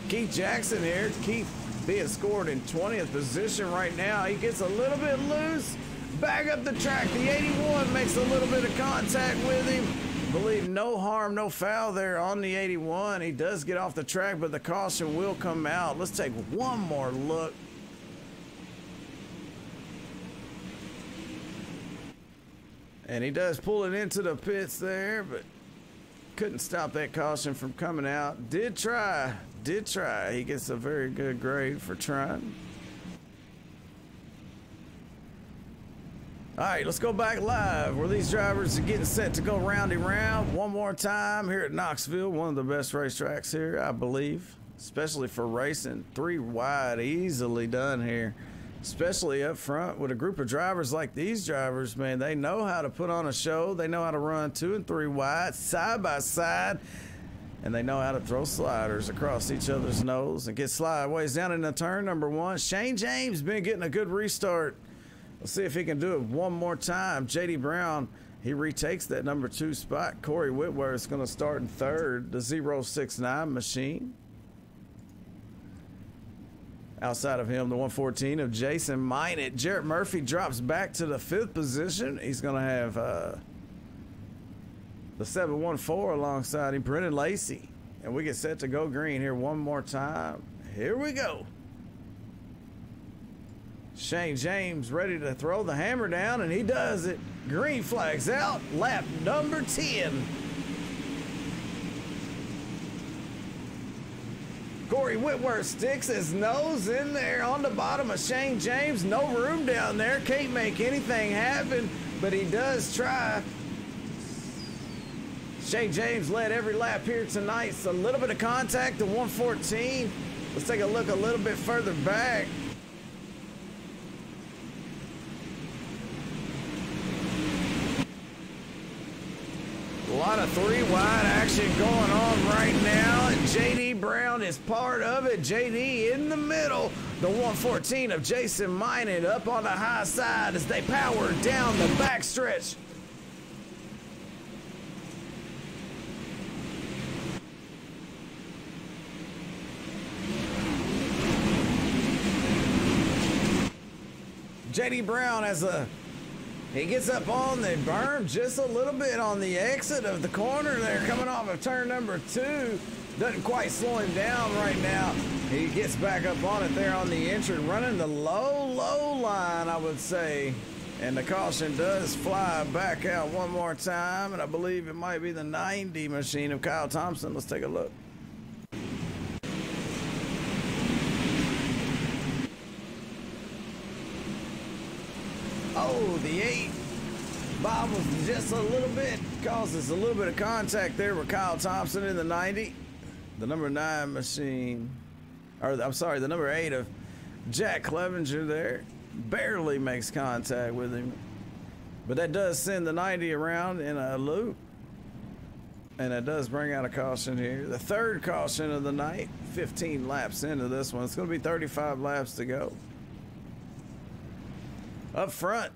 S1: Keith Jackson here. Keith being scored in 20th position right now. He gets a little bit loose. Back up the track. The 81 makes a little bit of contact with him. Believe no harm, no foul there on the 81. He does get off the track, but the caution will come out. Let's take one more look. And he does pull it into the pits there, but couldn't stop that caution from coming out. Did try. He gets a very good grade for trying. All right, let's go back live where these drivers are getting set to go roundy round one more time here at Knoxville, one of the best racetracks here, I believe, especially for racing. 3 wide, easily done here, especially up front with a group of drivers like these drivers, man. They know how to put on a show. They know how to run 2 and 3 wide, side by side, and they know how to throw sliders across each other's nose and get slideways down into turn number 1. Shane James been getting a good restart. Let's see if he can do it one more time. JD Brown He retakes that number 2 spot. Corey Whitworth is going to start in third, the 069 machine. Outside of him, the 114 of Jason Minot. Jarrett Murphy drops back to the 5th position. He's going to have the 714 alongside him, Brennan Lacey. And we get set to go green here one more time. Here we go. Shane James ready to throw the hammer down, and he does it. Green flags out, lap number 10. Corey Whitworth sticks his nose in there on the bottom of Shane James. No room down there. Can't make anything happen, but he does try. Shane James led every lap here tonight. So a little bit of contact to 114. Let's take a look a little bit further back. A lot of 3 wide action going on right now. JD Brown is part of it. JD in the middle. The 114 of Jason Minot up on the high side as they power down the backstretch. JD Brown he gets up on the berm just a little bit on the exit of the corner there, coming off of turn number 2. Doesn't quite slow him down right now. He gets back up on it there on the entry, running the low line, I would say. And the caution does fly back out one more time, and I believe it might be the 90 machine of Kyle Thompson. Let's take a look. Oh, the 8 bobbles just a little bit, causes a little bit of contact there with Kyle Thompson in the 90. The number 9 machine, or I'm sorry, the number 8 of Jack Clevenger there barely makes contact with him. But that does send the 90 around in a loop. And that does bring out a caution here. The 3rd caution of the night, 15 laps into this one. It's going to be 35 laps to go. Up front,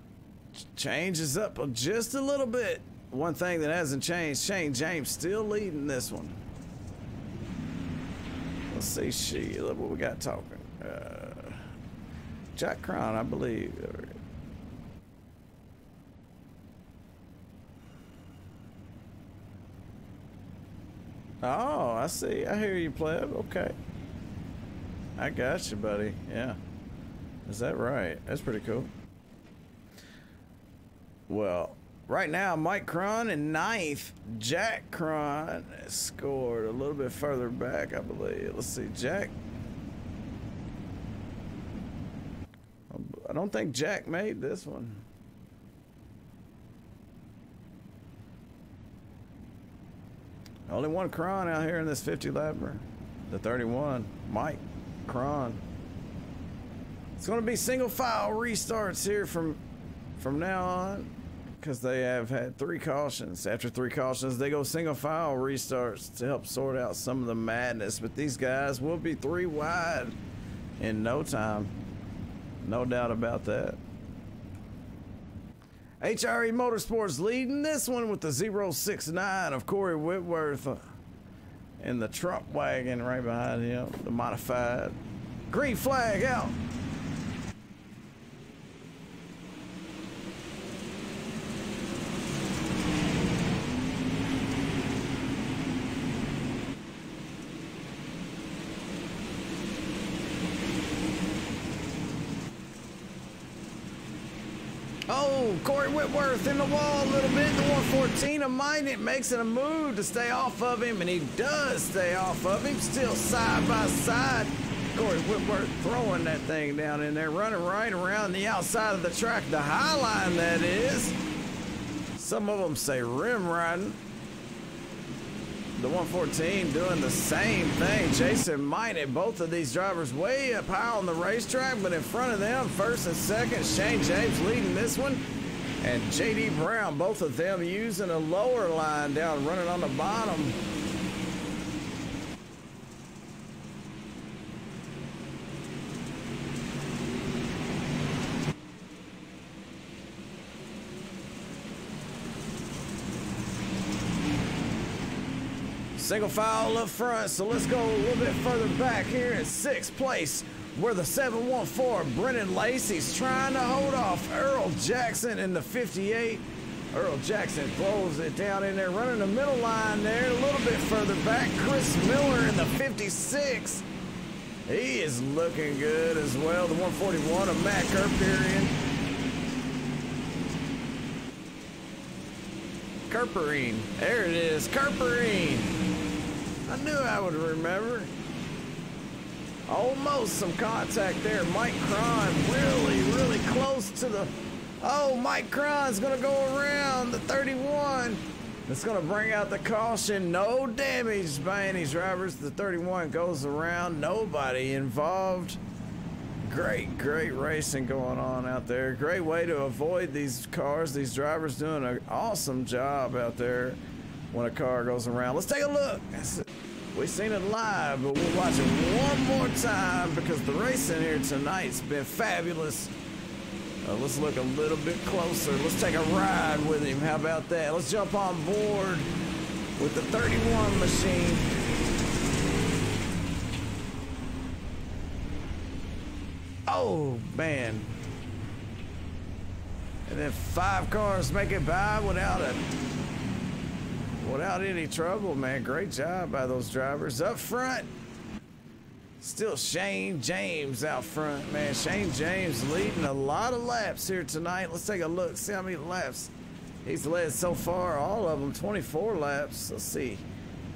S1: changes up just a little bit. One thing that hasn't changed, Shane James still leading this one. Let's see, look what we got talking. Jack Cron, I believe. Oh, I see. I hear you, pleb. Okay. I got you, buddy. Yeah. Is that right? That's pretty cool. Well, right now, Mike Cron in 9th. Jack Cron scored a little bit further back, I believe. Let's see, Jack. I don't think Jack made this one. Only one Cron out here in this 50 lapper. The 31, Mike Cron. It's going to be single file restarts here from now on, because they have had 3 cautions. After 3 cautions, they go single file restarts to help sort out some of the madness. But these guys will be 3 wide in no time. No doubt about that. HRE Motorsports leading this one with the 069 of Corey Whitworth in the Trump wagon right behind him, the modified. Green flag out. Oh, Corey Whitworth in the wall a little bit. The 114 of Minot makes it a move to stay off of him, and he does stay off of him. Still side by side. Corey Whitworth throwing that thing down in there, running right around the outside of the track. The high line, that is. Some of them say rim riding. The 114 doing the same thing. Jason Minot, both of these drivers way up high on the racetrack, but in front of them, 1st and 2nd, Shane James leading this one. And JD Brown, both of them using a lower line down, running on the bottom. Single file up front, so let's go a little bit further back here in 6th place, where the 714 Brennan Lacey's trying to hold off Earl Jackson in the 58. Earl Jackson throws it down in there, running the middle line there, a little bit further back. Chris Miller in the 56. He is looking good as well. The 141 of Matt Kerperian. Kerperine. There it is. Kerperine. I knew I would remember. Almost some contact there. Mike Cron really close to the... Oh, Mike Cron's going to go around the 31. It's going to bring out the caution. No damage by any drivers. The 31 goes around. Nobody involved. Great racing going on out there. Great way to avoid these cars. These drivers doing an awesome job out there when a car goes around. Let's take a look. We've seen it live, but we'll watch it one more time because the racing here tonight's been fabulous. Let's look a little bit closer. Let's take a ride with him. How about that? Let's jump on board with the 31 machine. Oh, man. And then 5 cars make it by without any trouble, man. Great job by those drivers. Up front, still Shane James out front, man. Shane James leading a lot of laps here tonight. Let's take a look, see how many laps he's led so far. All of them, 24 laps. Let's see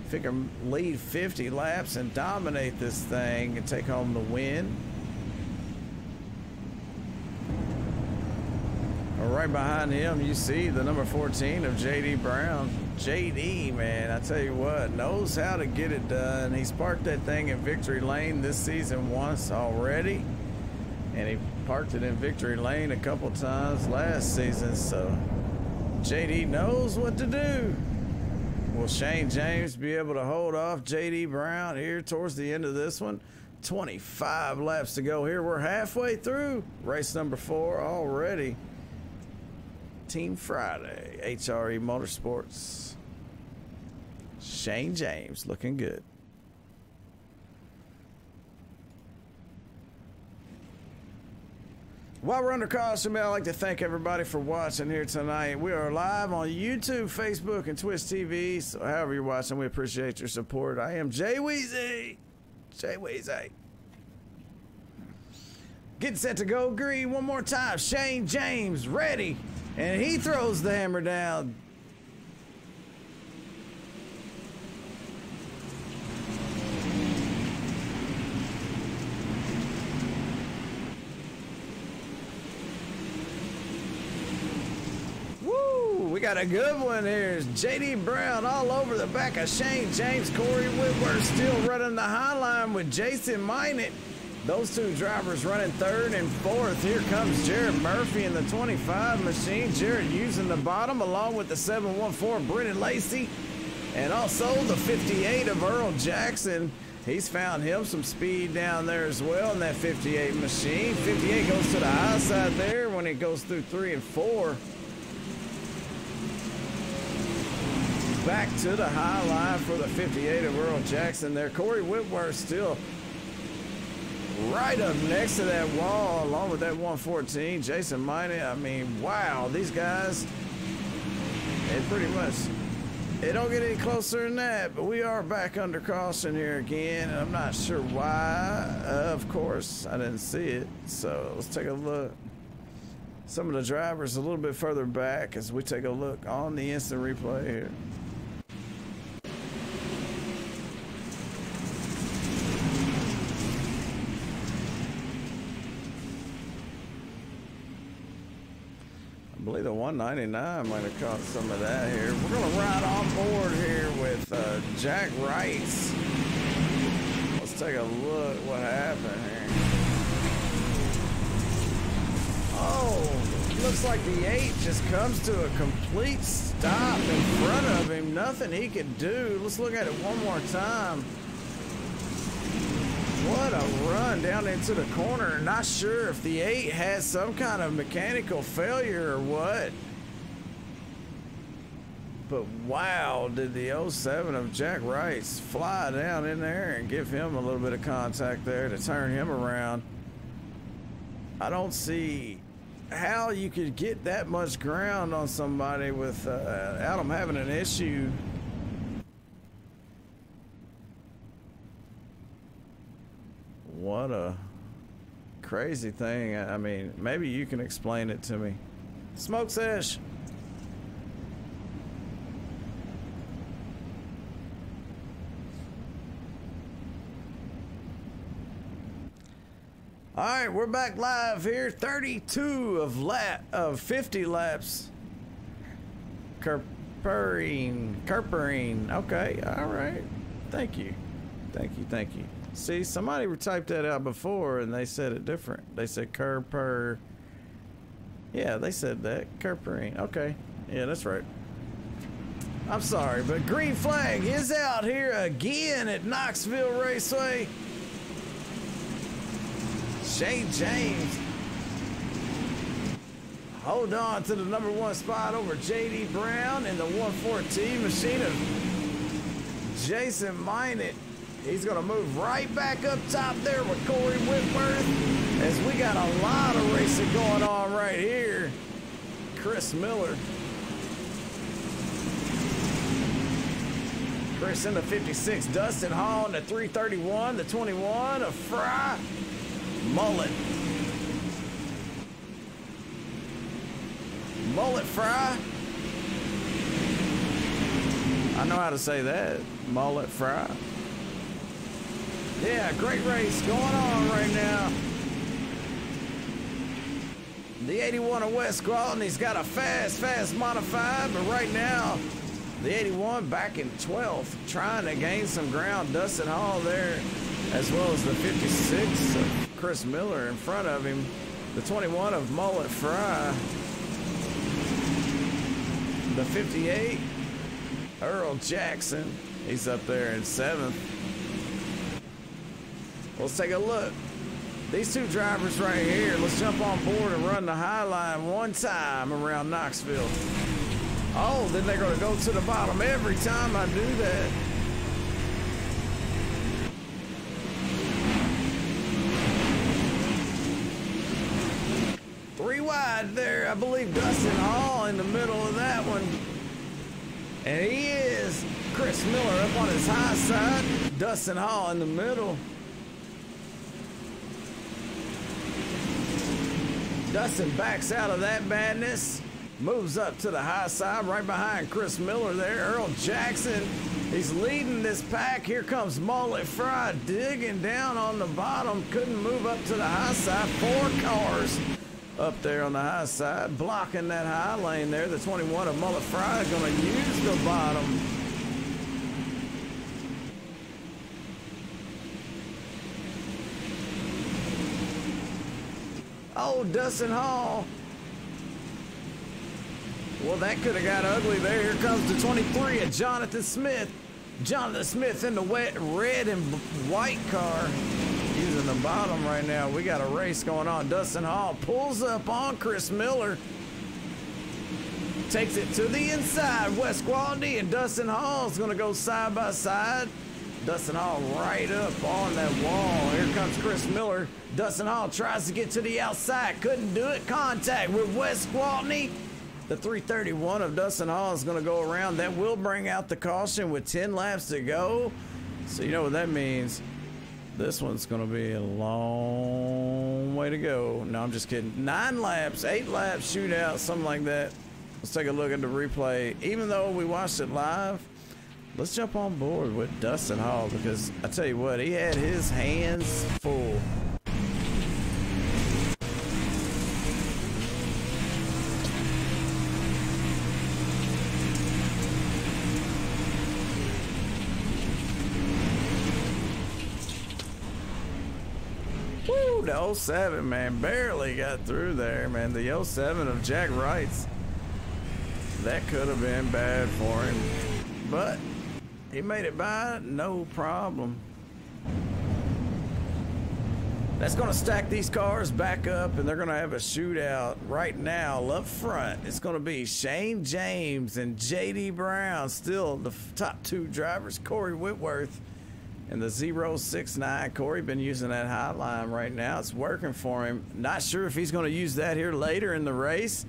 S1: if he can lead 50 laps and dominate this thing and take home the win. Right behind him, you see the number 14 of JD Brown. JD, man, I tell you what, knows how to get it done. He's parked that thing in Victory Lane this season once already, and he parked it in Victory Lane a couple times last season, so JD knows what to do. Will Shane James be able to hold off JD Brown here towards the end of this one? 25 laps to go here. We're halfway through race number 4 already. Team Friday, HRE Motorsports. Shane James looking good. While we're under caution, man, I'd like to thank everybody for watching here tonight. We are live on YouTube, Facebook, and Twitch TV. So however you're watching, we appreciate your support. I am Jay Weezy. Jay Weezy. Getting set to go green one more time. Shane James ready. And he throws the hammer down. Woo! We got a good one here. JD Brown all over the back of Shane James. Corey Whitworth still running the high line with Jason Minott. Those two drivers running 3rd and 4th. Here comes Jared Murphy in the 25 machine. Jared using the bottom along with the 714 Brennan Lacey. And also the 58 of Earl Jackson. He's found him some speed down there as well in that 58 machine. 58 goes to the high side there when it goes through 3 and 4. Back to the high line for the 58 of Earl Jackson there. Corey Whitworth still right up next to that wall along with that 114. Jason Minott, I mean, wow, these guys, it don't get any closer than that, but we are back under caution here again, and I'm not sure why. Of course, I didn't see it, so let's take a look. Some of the drivers a little bit further back as we take a look on the instant replay here. I believe the 199 might have caught some of that here. We're going to ride on board here with Jack Wrights. Let's take a look what happened here. Oh, looks like the 8 just comes to a complete stop in front of him. Nothing he could do. Let's look at it one more time. What a run down into the corner. Not sure if the 8 has some kind of mechanical failure or what. But wow, did the 07 of Jack Wright's fly down in there and give him a little bit of contact there to turn him around. I don't see how you could get that much ground on somebody without them having an issue. What a crazy thing. I mean, maybe you can explain it to me. Smoke Sesh. All right, we're back live here. 32 of 50 laps. Kerpering. Okay, all right. Thank you. See, somebody typed that out before and they said it different. They said Kerper. Yeah, they said that. Kerpering. Okay. Yeah, that's right. I'm sorry, but green flag is out here again at Knoxville Raceway. Shane James, hold on to the #1 spot over JD Brown in the 114 machine of Jason Minott. He's gonna move right back up top there with Corey Whitworth, as we got a lot of racing going on right here. Chris Miller. Chris in the 56, Dustin Hall in the 331, the 21 of Fry. Mullet Fry. I know how to say that. Mullet Fry. Yeah, great race going on right now. The 81 of West Squalton, he's got a fast modified, but right now, the 81 back in 12th, trying to gain some ground. Dustin Hall there, as well as the 56 of Chris Miller in front of him. The 21 of Mullet Fry. The 58, Earl Jackson. He's up there in 7th. Let's take a look. These two drivers right here, let's jump on board and run the high line one time around Knoxville. Oh, then they're gonna go to the bottom every time I do that. Three wide there, I believe Dustin Hall in the middle of that one. And he is Chris Miller up on his high side. Dustin Hall in the middle. Dustin backs out of that madness. Moves up to the high side right behind Chris Miller there. Earl Jackson, he's leading this pack. Here comes Mullet Fry digging down on the bottom. Couldn't move up to the high side. 4 cars up there on the high side, blocking that high lane there. The 21 of Mullet Fry is going to use the bottom. Oh, Dustin Hall. Well, that could have got ugly there. Here comes the 23 of Jonathan Smith. Jonathan Smith in the red and white car. Using the bottom right now. We got a race going on. Dustin Hall pulls up on Chris Miller. Takes it to the inside. Wes Quality and Dustin Hall is going to go side by side. Dustin Hall right up on that wall. Here comes Chris Miller. Dustin Hall tries to get to the outside. Couldn't do it. Contact with Wes Quality. The 331 of Dustin Hall is going to go around. That will bring out the caution with 10 laps to go. So you know what that means. This one's going to be a long way to go. No, I'm just kidding. 9 laps, 8 laps, shootout, something like that. Let's take a look at the replay. Even though we watched it live, let's jump on board with Dustin Hall, because I tell you what, he had his hands full. Woo, the 07, man, barely got through there, man. The 07 of Jack Wright's. That could have been bad for him, but he made it by, no problem. That's going to stack these cars back up, and they're going to have a shootout right now up front. It's going to be Shane James and JD Brown, still the top two drivers. Corey Whitworth and the 069. Corey been using that high line right now. It's working for him. Not sure if he's going to use that here later in the race,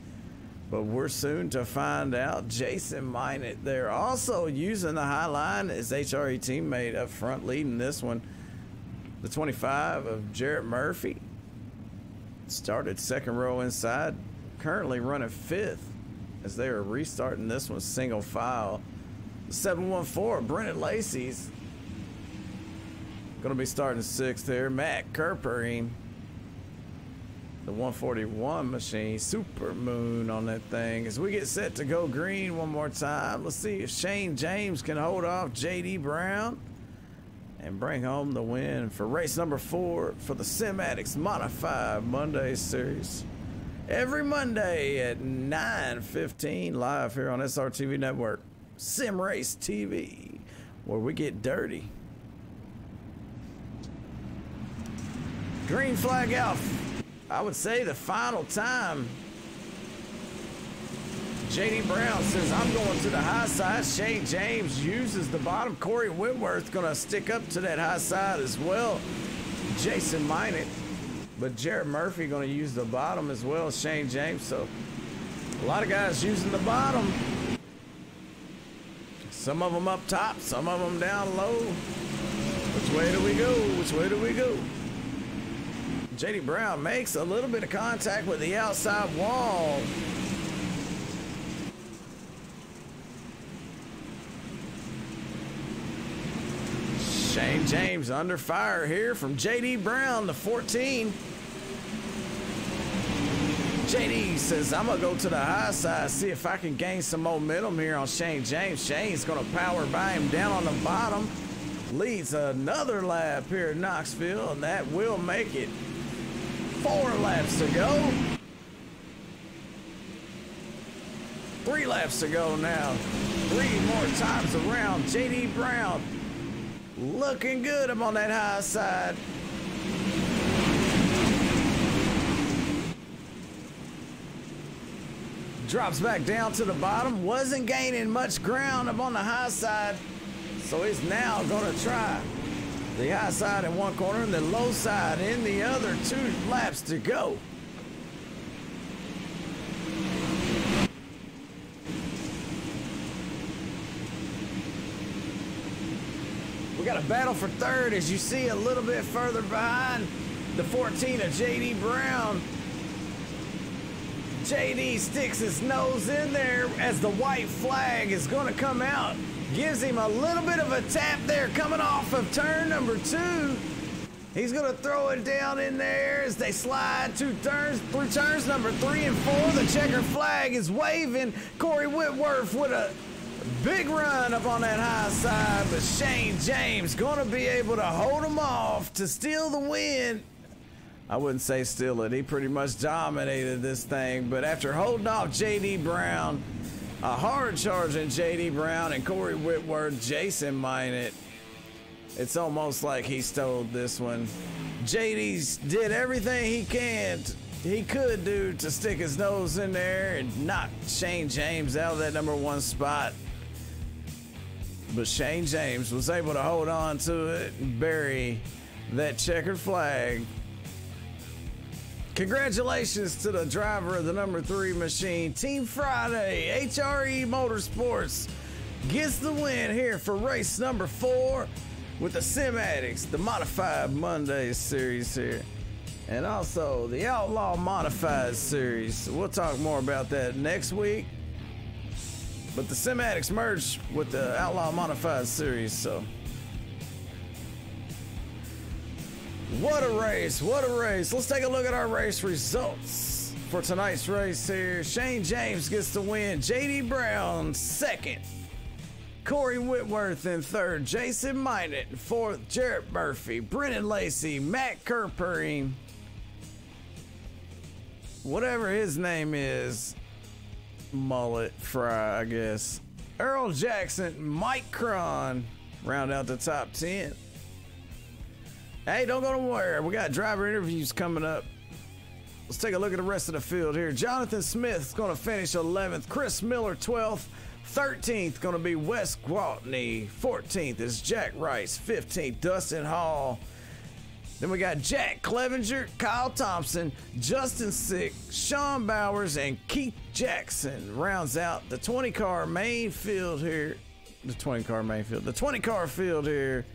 S1: but we're soon to find out. Jason Minot there also using the high line. His HRE teammate up front leading this one. The 25 of Jarrett Murphy started second row inside, currently running fifth as they are restarting this one single file. The 714 Brennan Lacey's going to be starting sixth there. Matt Kerpering, the 141 machine, super moon on that thing. As we get set to go green one more time, let's see if Shane James can hold off JD Brown and bring home the win for race number 4 for the Sim Addicts Modified Monday Series. Every Monday at 9:15 live here on SRTV Network, Sim Race TV, where we get dirty. Green flag out. I would say the final time. JD Brown says, I'm going to the high side. Shane James uses the bottom. Corey Whitworth going to stick up to that high side as well. Jason Minot. But Jarrett Murphy going to use the bottom as well as Shane James. So a lot of guys using the bottom. Some of them up top, some of them down low. Which way do we go? Which way do we go? JD Brown makes a little bit of contact with the outside wall. Shane James under fire here from JD Brown, the 14. JD says, I'm going to go to the high side, see if I can gain some momentum here on Shane James. Shane's going to power by him down on the bottom. Leads another lap here at Knoxville, and that will make it 4 laps to go. 3 laps to go now. 3 more times around. JD Brown looking good up on that high side. Drops back down to the bottom. Wasn't gaining much ground up on the high side. So he's now going to try the high side in one corner and the low side in the other. 2 laps to go. We got a battle for third, as you see a little bit further behind the 14 of JD Brown. JD sticks his nose in there as the white flag is going to come out. Gives him a little bit of a tap there coming off of turn number 2. He's going to throw it down in there as they slide 2 turns through turns number 3 and 4. The checkered flag is waving. Corey Whitworth with a big run up on that high side, but Shane James going to be able to hold him off to steal the win. I wouldn't say steal it. He pretty much dominated this thing, but after holding off JD Brown, a hard charging JD Brown and Corey Whitworth, Jason Minot, it's almost like he stole this one. JD's did everything he could do to stick his nose in there and knock Shane James out of that number 1 spot. But Shane James was able to hold on to it and bury that checkered flag. Congratulations to the driver of the number 3 machine. Team Friday, HRE Motorsports gets the win here for race number 4 with the Sim Addicts, the Modified Monday Series here. And also the Outlaw Modified Series. We'll talk more about that next week. But the Sim Addicts merged with the Outlaw Modified Series, so. What a race, what a race. Let's take a look at our race results for tonight's race here. Shane James gets the win. JD Brown, 2nd. Corey Whitworth in 3rd. Jason Minot, 4th. Jarrett Murphy, Brennan Lacey, Matt Kerpering, whatever his name is, Mullet Fry, I guess. Earl Jackson, Mike Cron round out the top 10. Hey, don't go nowhere. We got driver interviews coming up. Let's take a look at the rest of the field here. Jonathan Smith's going to finish 11th. Chris Miller 12th. 13th going to be Wes Gwaltney. 14th is Jack Rice. 15th, Dustin Hall. Then we got Jack Clevenger, Kyle Thompson, Justin Sick, Sean Bowers, and Keith Jackson rounds out the 20-car main field here. The 20-car field here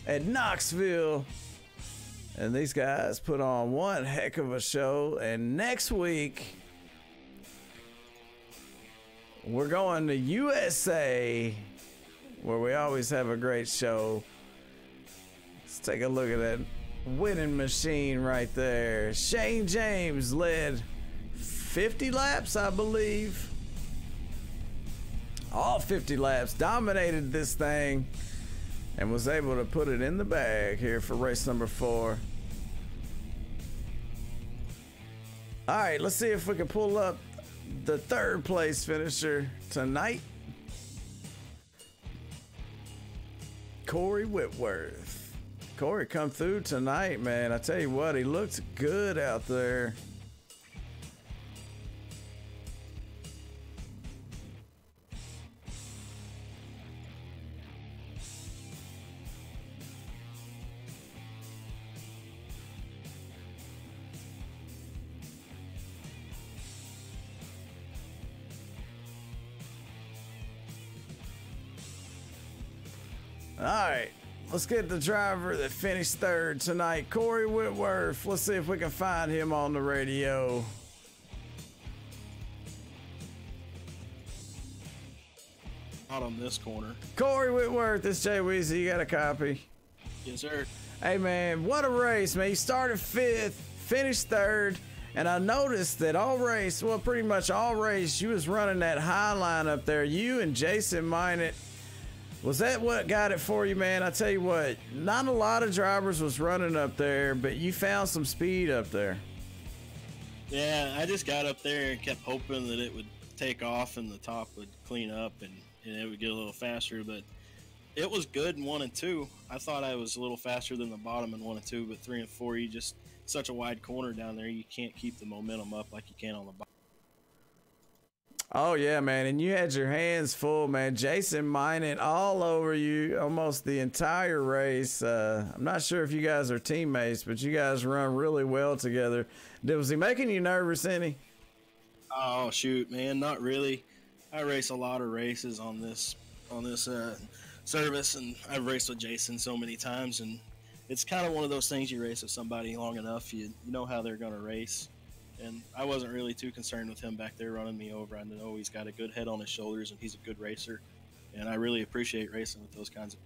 S1: at Knoxville. And these guys put on one heck of a show. And next week, we're going to USA, where we always have a great show. Let's take a look at that winning machine right there. Shane James led 50 laps, I believe. All 50 laps, dominated this thing, and was able to put it in the bag here for race number 4. All right, let's see if we can pull up the 3rd place finisher tonight. Corey Whitworth. Corey come through tonight, man. I tell you what, he looks good out there. All right, let's get the driver that finished 3rd tonight, Corey Whitworth. Let's see if we can find him on the radio.
S3: Not on this corner.
S1: Corey Whitworth, it's Jay Weezy. You got a copy?
S3: Yes, sir.
S1: Hey, man, what a race, man. You started 5th, finished 3rd, and I noticed that all race, well, pretty much all race, you was running that high line up there. You and Jason Minot. Was that what got it for you, man? I tell you what, not a lot of drivers was running up there, but you found some speed up there.
S3: Yeah, I just got up there and kept hoping that it would take off and the top would clean up and it would get a little faster, but it was good in 1 and 2. I thought I was a little faster than the bottom in 1 and 2, but 3 and 4, you just, such a wide corner down there, you can't keep the momentum up like you can on the bottom.
S1: Oh, yeah, man, and you had your hands full, man. Jason Minot all over you almost the entire race. I'm not sure if you guys are teammates, but you guys run really well together. Was he making you nervous, any?
S3: Oh, shoot, man, not really. I race a lot of races on this service, and I've raced with Jason so many times, and it's kind of one of those things. You race with somebody long enough, you know how they're going to race. And I wasn't really too concerned with him back there running me over. I know he's got a good head on his shoulders, and he's a good racer. And I really appreciate racing with those kinds of.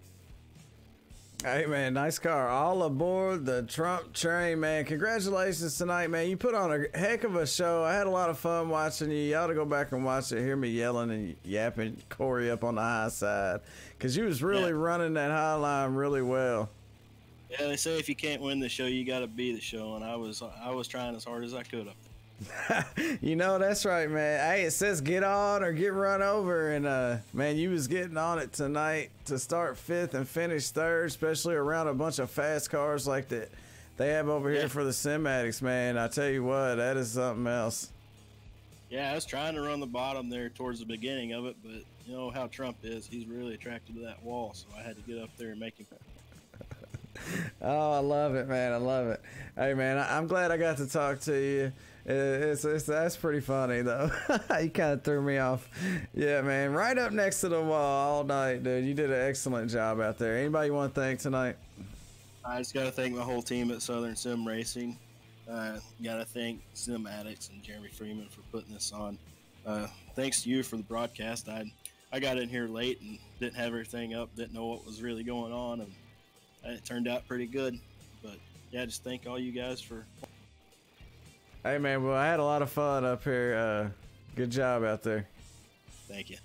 S1: Hey, man, nice car. All aboard the Trump train, man. Congratulations tonight, man. You put on a heck of a show. I had a lot of fun watching you. You ought to go back and watch it. Hear me yelling and yapping Corey up on the high side, because you was really running that high line really well.
S3: Yeah, they say if you can't win the show, you got to be the show, and I was trying as hard as I could up there.
S1: You know, that's right, man. Hey, it says get on or get run over, and man, you was getting on it tonight to start 5th and finish 3rd, especially around a bunch of fast cars like that they have over here for the Sim Addicts, man. I tell you what, that is something else.
S3: Yeah, I was trying to run the bottom there towards the beginning of it, but you know how Trump is. He's really attracted to that wall, so I had to get up there and make him.
S1: Oh, I love it, man. I love it. Hey, man, I'm glad I got to talk to you. That's pretty funny, though. You kind of threw me off. Yeah, man. Right up next to the wall all night, dude. You did an excellent job out there. Anybody you want to thank tonight?
S3: I just got to thank my whole team at Southern Sim Racing. Got to thank Sim Addicts and Jeremy Freeman for putting this on. Thanks to you for the broadcast. I got in here late and didn't have everything up, didn't know what was really going on, and it turned out pretty good. But yeah, just thank all you guys for.
S1: Hey, man, well, I had a lot of fun up here. Good job out there.
S3: Thank you.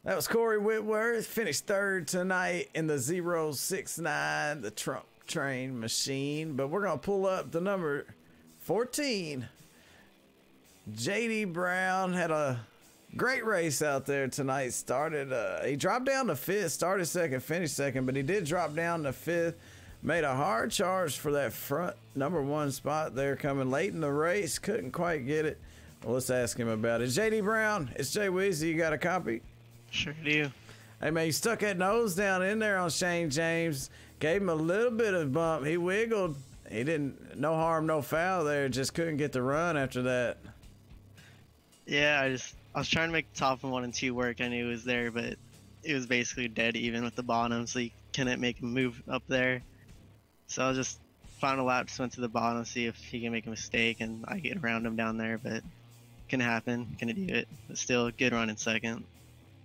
S1: That was Corey Whitworth, finished 3rd tonight in the 069, the Trump train machine. But we're going to pull up the number 14. JD Brown had a Great race out there tonight. Started, he dropped down to 5th, started 2nd, finished 2nd, but he did drop down to 5th. Made a hard charge for that front #1 spot there coming late in the race. Couldn't quite get it. Well, let's ask him about it. JD Brown, it's Jay Weezy. You got a copy?
S4: Sure do.
S1: Hey, man, you stuck that nose down in there on Shane James. Gave him a little bit of bump. He wiggled. He didn't, no harm, no foul there. Just couldn't get the run after that.
S4: Yeah, I was trying to make the top of 1 and 2 work. I knew it was there, but it was basically dead even with the bottom, so you couldn't make him move up there. So I just final lap, just went to the bottom, see if he can make a mistake, and I get around him down there, but couldn't happen, couldn't do it. But still, good run in 2nd.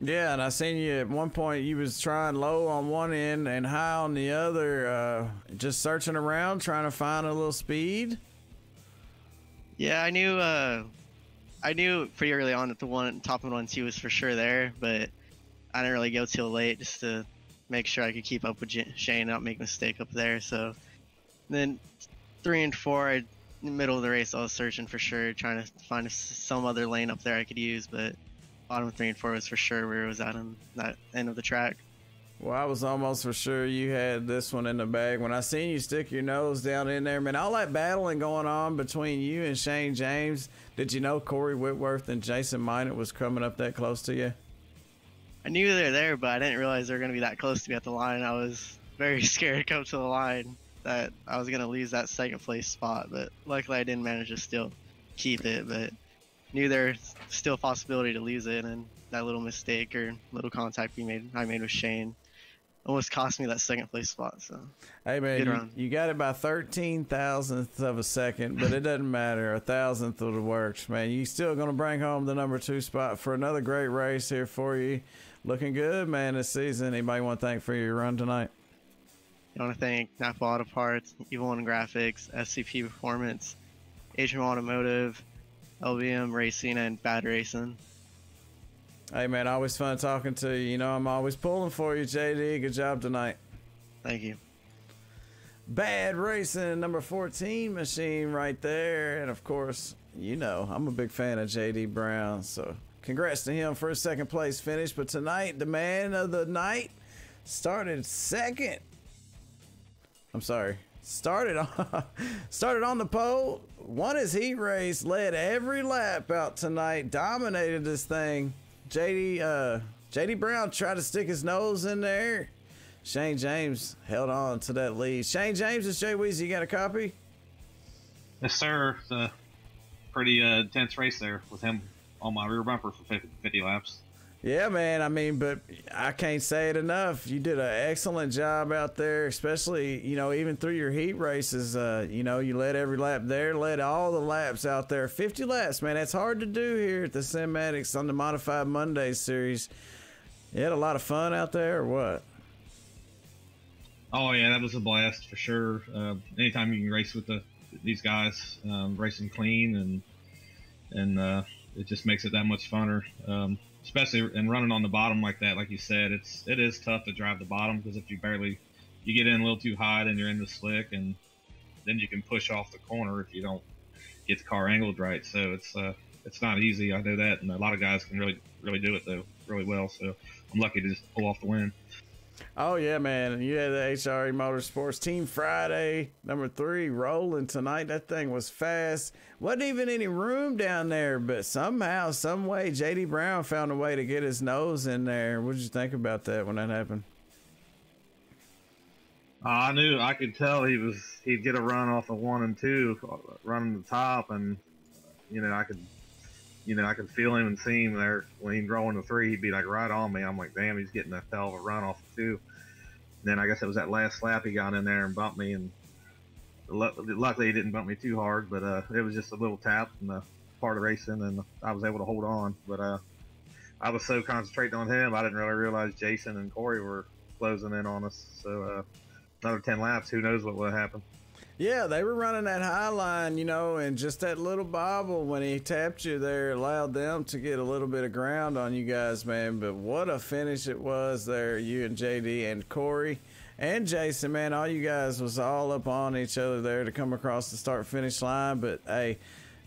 S1: Yeah, and I seen you at one point, you was trying low on one end and high on the other, just searching around, trying to find a little speed.
S4: Yeah, I knew pretty early on that the top of 1 and 2 was for sure there, but I didn't really go till late just to make sure I could keep up with Shane and not make a mistake up there. So then 3 and 4, in the middle of the race, I was searching for sure, trying to find some other lane up there I could use, but bottom 3 and 4 was for sure where it was at on that end of the track.
S1: Well, I was almost for sure you had this one in the bag. When I seen you stick your nose down in there, man, all that battling going on between you and Shane James, did you know Corey Whitworth and Jason Minot was coming up that close to you?
S4: I knew they were there, but I didn't realize they were going to be that close to me at the line. I was very scared to come to the line that I was going to lose that 2nd place spot, but luckily I didn't manage to still keep it, but knew there's still a possibility to lose it, and that little mistake or little contact I made with Shane almost cost me that 2nd place spot. So
S1: hey man, you got it by 13,000th of a second, but it doesn't matter. 1,000th of the works, man. You still gonna bring home the #2 spot for another great race here for you. Looking good, man, this season. Anybody want to thank for your run tonight?
S4: I want to thank Napa Auto Parts, Evil One Graphics, SCP Performance, Adrian Automotive, LBM Racing, and Bad Racing.
S1: Hey, man, always fun talking to you. You know I'm always pulling for you, JD. Good job tonight.
S4: Thank you.
S1: Bad Racing, number 14 machine right there. And, of course, you know, I'm a big fan of JD Brown, so congrats to him for his 2nd place finish. But tonight, the man of the night started 2nd. I'm sorry. Started on the pole, won his heat race, led every lap out tonight, dominated this thing. JD Brown tried to stick his nose in there. Shane James held on to that lead. Shane James and Jay Weezy, you got a copy?
S5: Yes, sir. It's a pretty intense race there with him on my rear bumper for 50 laps.
S1: Yeah, man. I mean, but I can't say it enough. You did an excellent job out there, especially, you know, even through your heat races. You know, you led every lap there, led all the laps out there. 50 laps, man. That's hard to do here at the Cinematics on the Modified Monday series. You had a lot of fun out there, or what?
S5: Oh, yeah, that was a blast for sure. Anytime you can race with these guys, racing clean, and it just makes it that much funner. Especially in running on the bottom like that, like you said, it is tough to drive the bottom, because if you get in a little too high, then you're in the slick, and then you can push off the corner if you don't get the car angled right. So it's not easy. I know that, and a lot of guys can really do it though, really well. So I'm lucky to just pull off the win.
S1: Oh yeah, man. You had the HRE Motorsports Team Friday number 3 rolling tonight. That thing was fast. Wasn't even any room down there, but somehow, some way, JD Brown found a way to get his nose in there. What did you think about that when that happened?
S5: I could tell he'd get a run off of 1 and 2, running the top, and I could feel him and see him there when he'd roll into 3. He'd be like right on me. I'm like, damn, he's getting a hell of a run off of 2. And then I guess it was that last lap he got in there and bumped me, and luckily he didn't bump me too hard, but it was just a little tap in the part of racing, and I was able to hold on. But I was so concentrating on him, I didn't really realize Jason and Corey were closing in on us. So another 10 laps, who knows what would happen.
S1: Yeah, they were running that high line, you know, and just that little bobble when he tapped you there allowed them to get a little bit of ground on you guys, man. But what a finish it was there, you and JD and Corey and Jason, man. All you guys was all up on each other there to come across the start-finish line. But, hey,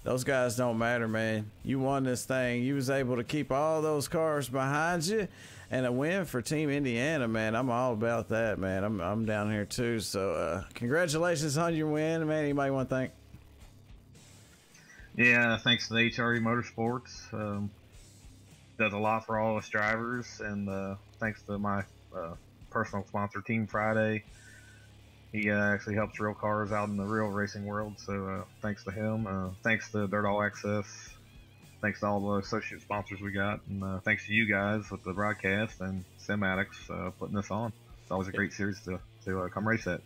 S1: those guys don't matter, man. You won this thing. You was able to keep all those cars behind you, and a win for Team Indiana, man. I'm all about that, man. I'm down here too. So congratulations on your win, man. Anybody want to thank?
S5: Yeah, thanks to the HRE Motorsports. Does a lot for all us drivers, and thanks to my personal sponsor, Team Friday. He actually helps real cars out in the real racing world, so thanks to him. Thanks to Dirt All Access. Thanks to all the associate sponsors we got, and thanks to you guys with the broadcast and SimAddicts putting this on. It's always a great series to come race at.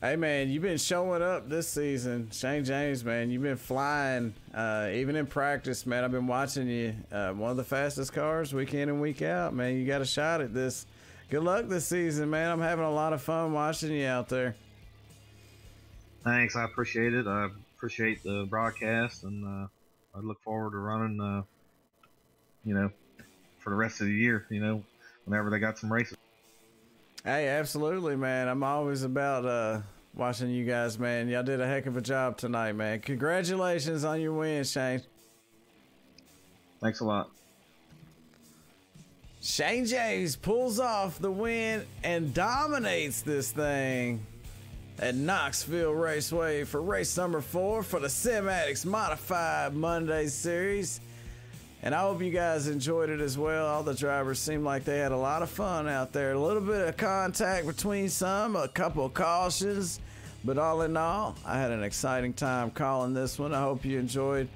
S1: Hey, man, you've been showing up this season. Shane James, man, you've been flying, even in practice, man. I've been watching you. One of the fastest cars week in and week out, man. You got a shot at this. Good luck this season, man. I'm having a lot of fun watching you out there.
S5: Thanks, I appreciate it. I appreciate the broadcast, and I look forward to running, for the rest of the year, whenever they got some races.
S1: Hey, absolutely, man. I'm always about watching you guys, man. Y'all did a heck of a job tonight, man. Congratulations on your win, Shane.
S5: Thanks a lot.
S1: Shane James pulls off the win and dominates this thing at Knoxville Raceway for race number 4 for the SimAddicts Modified Monday Series. And I hope you guys enjoyed it as well. All the drivers seemed like they had a lot of fun out there. A little bit of contact between some, a couple of cautions. But all in all, I had an exciting time calling this one. I hope you enjoyed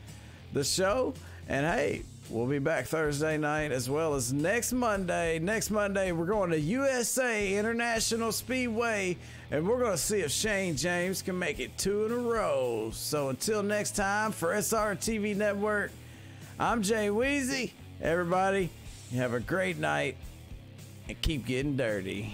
S1: the show. And hey, we'll be back Thursday night as well as next Monday. Next Monday, we're going to USA International Speedway. And we're going to see if Shane James can make it 2 in a row. So until next time, for SRTV Network, I'm Jay Weezy. Everybody, have a great night and keep getting dirty.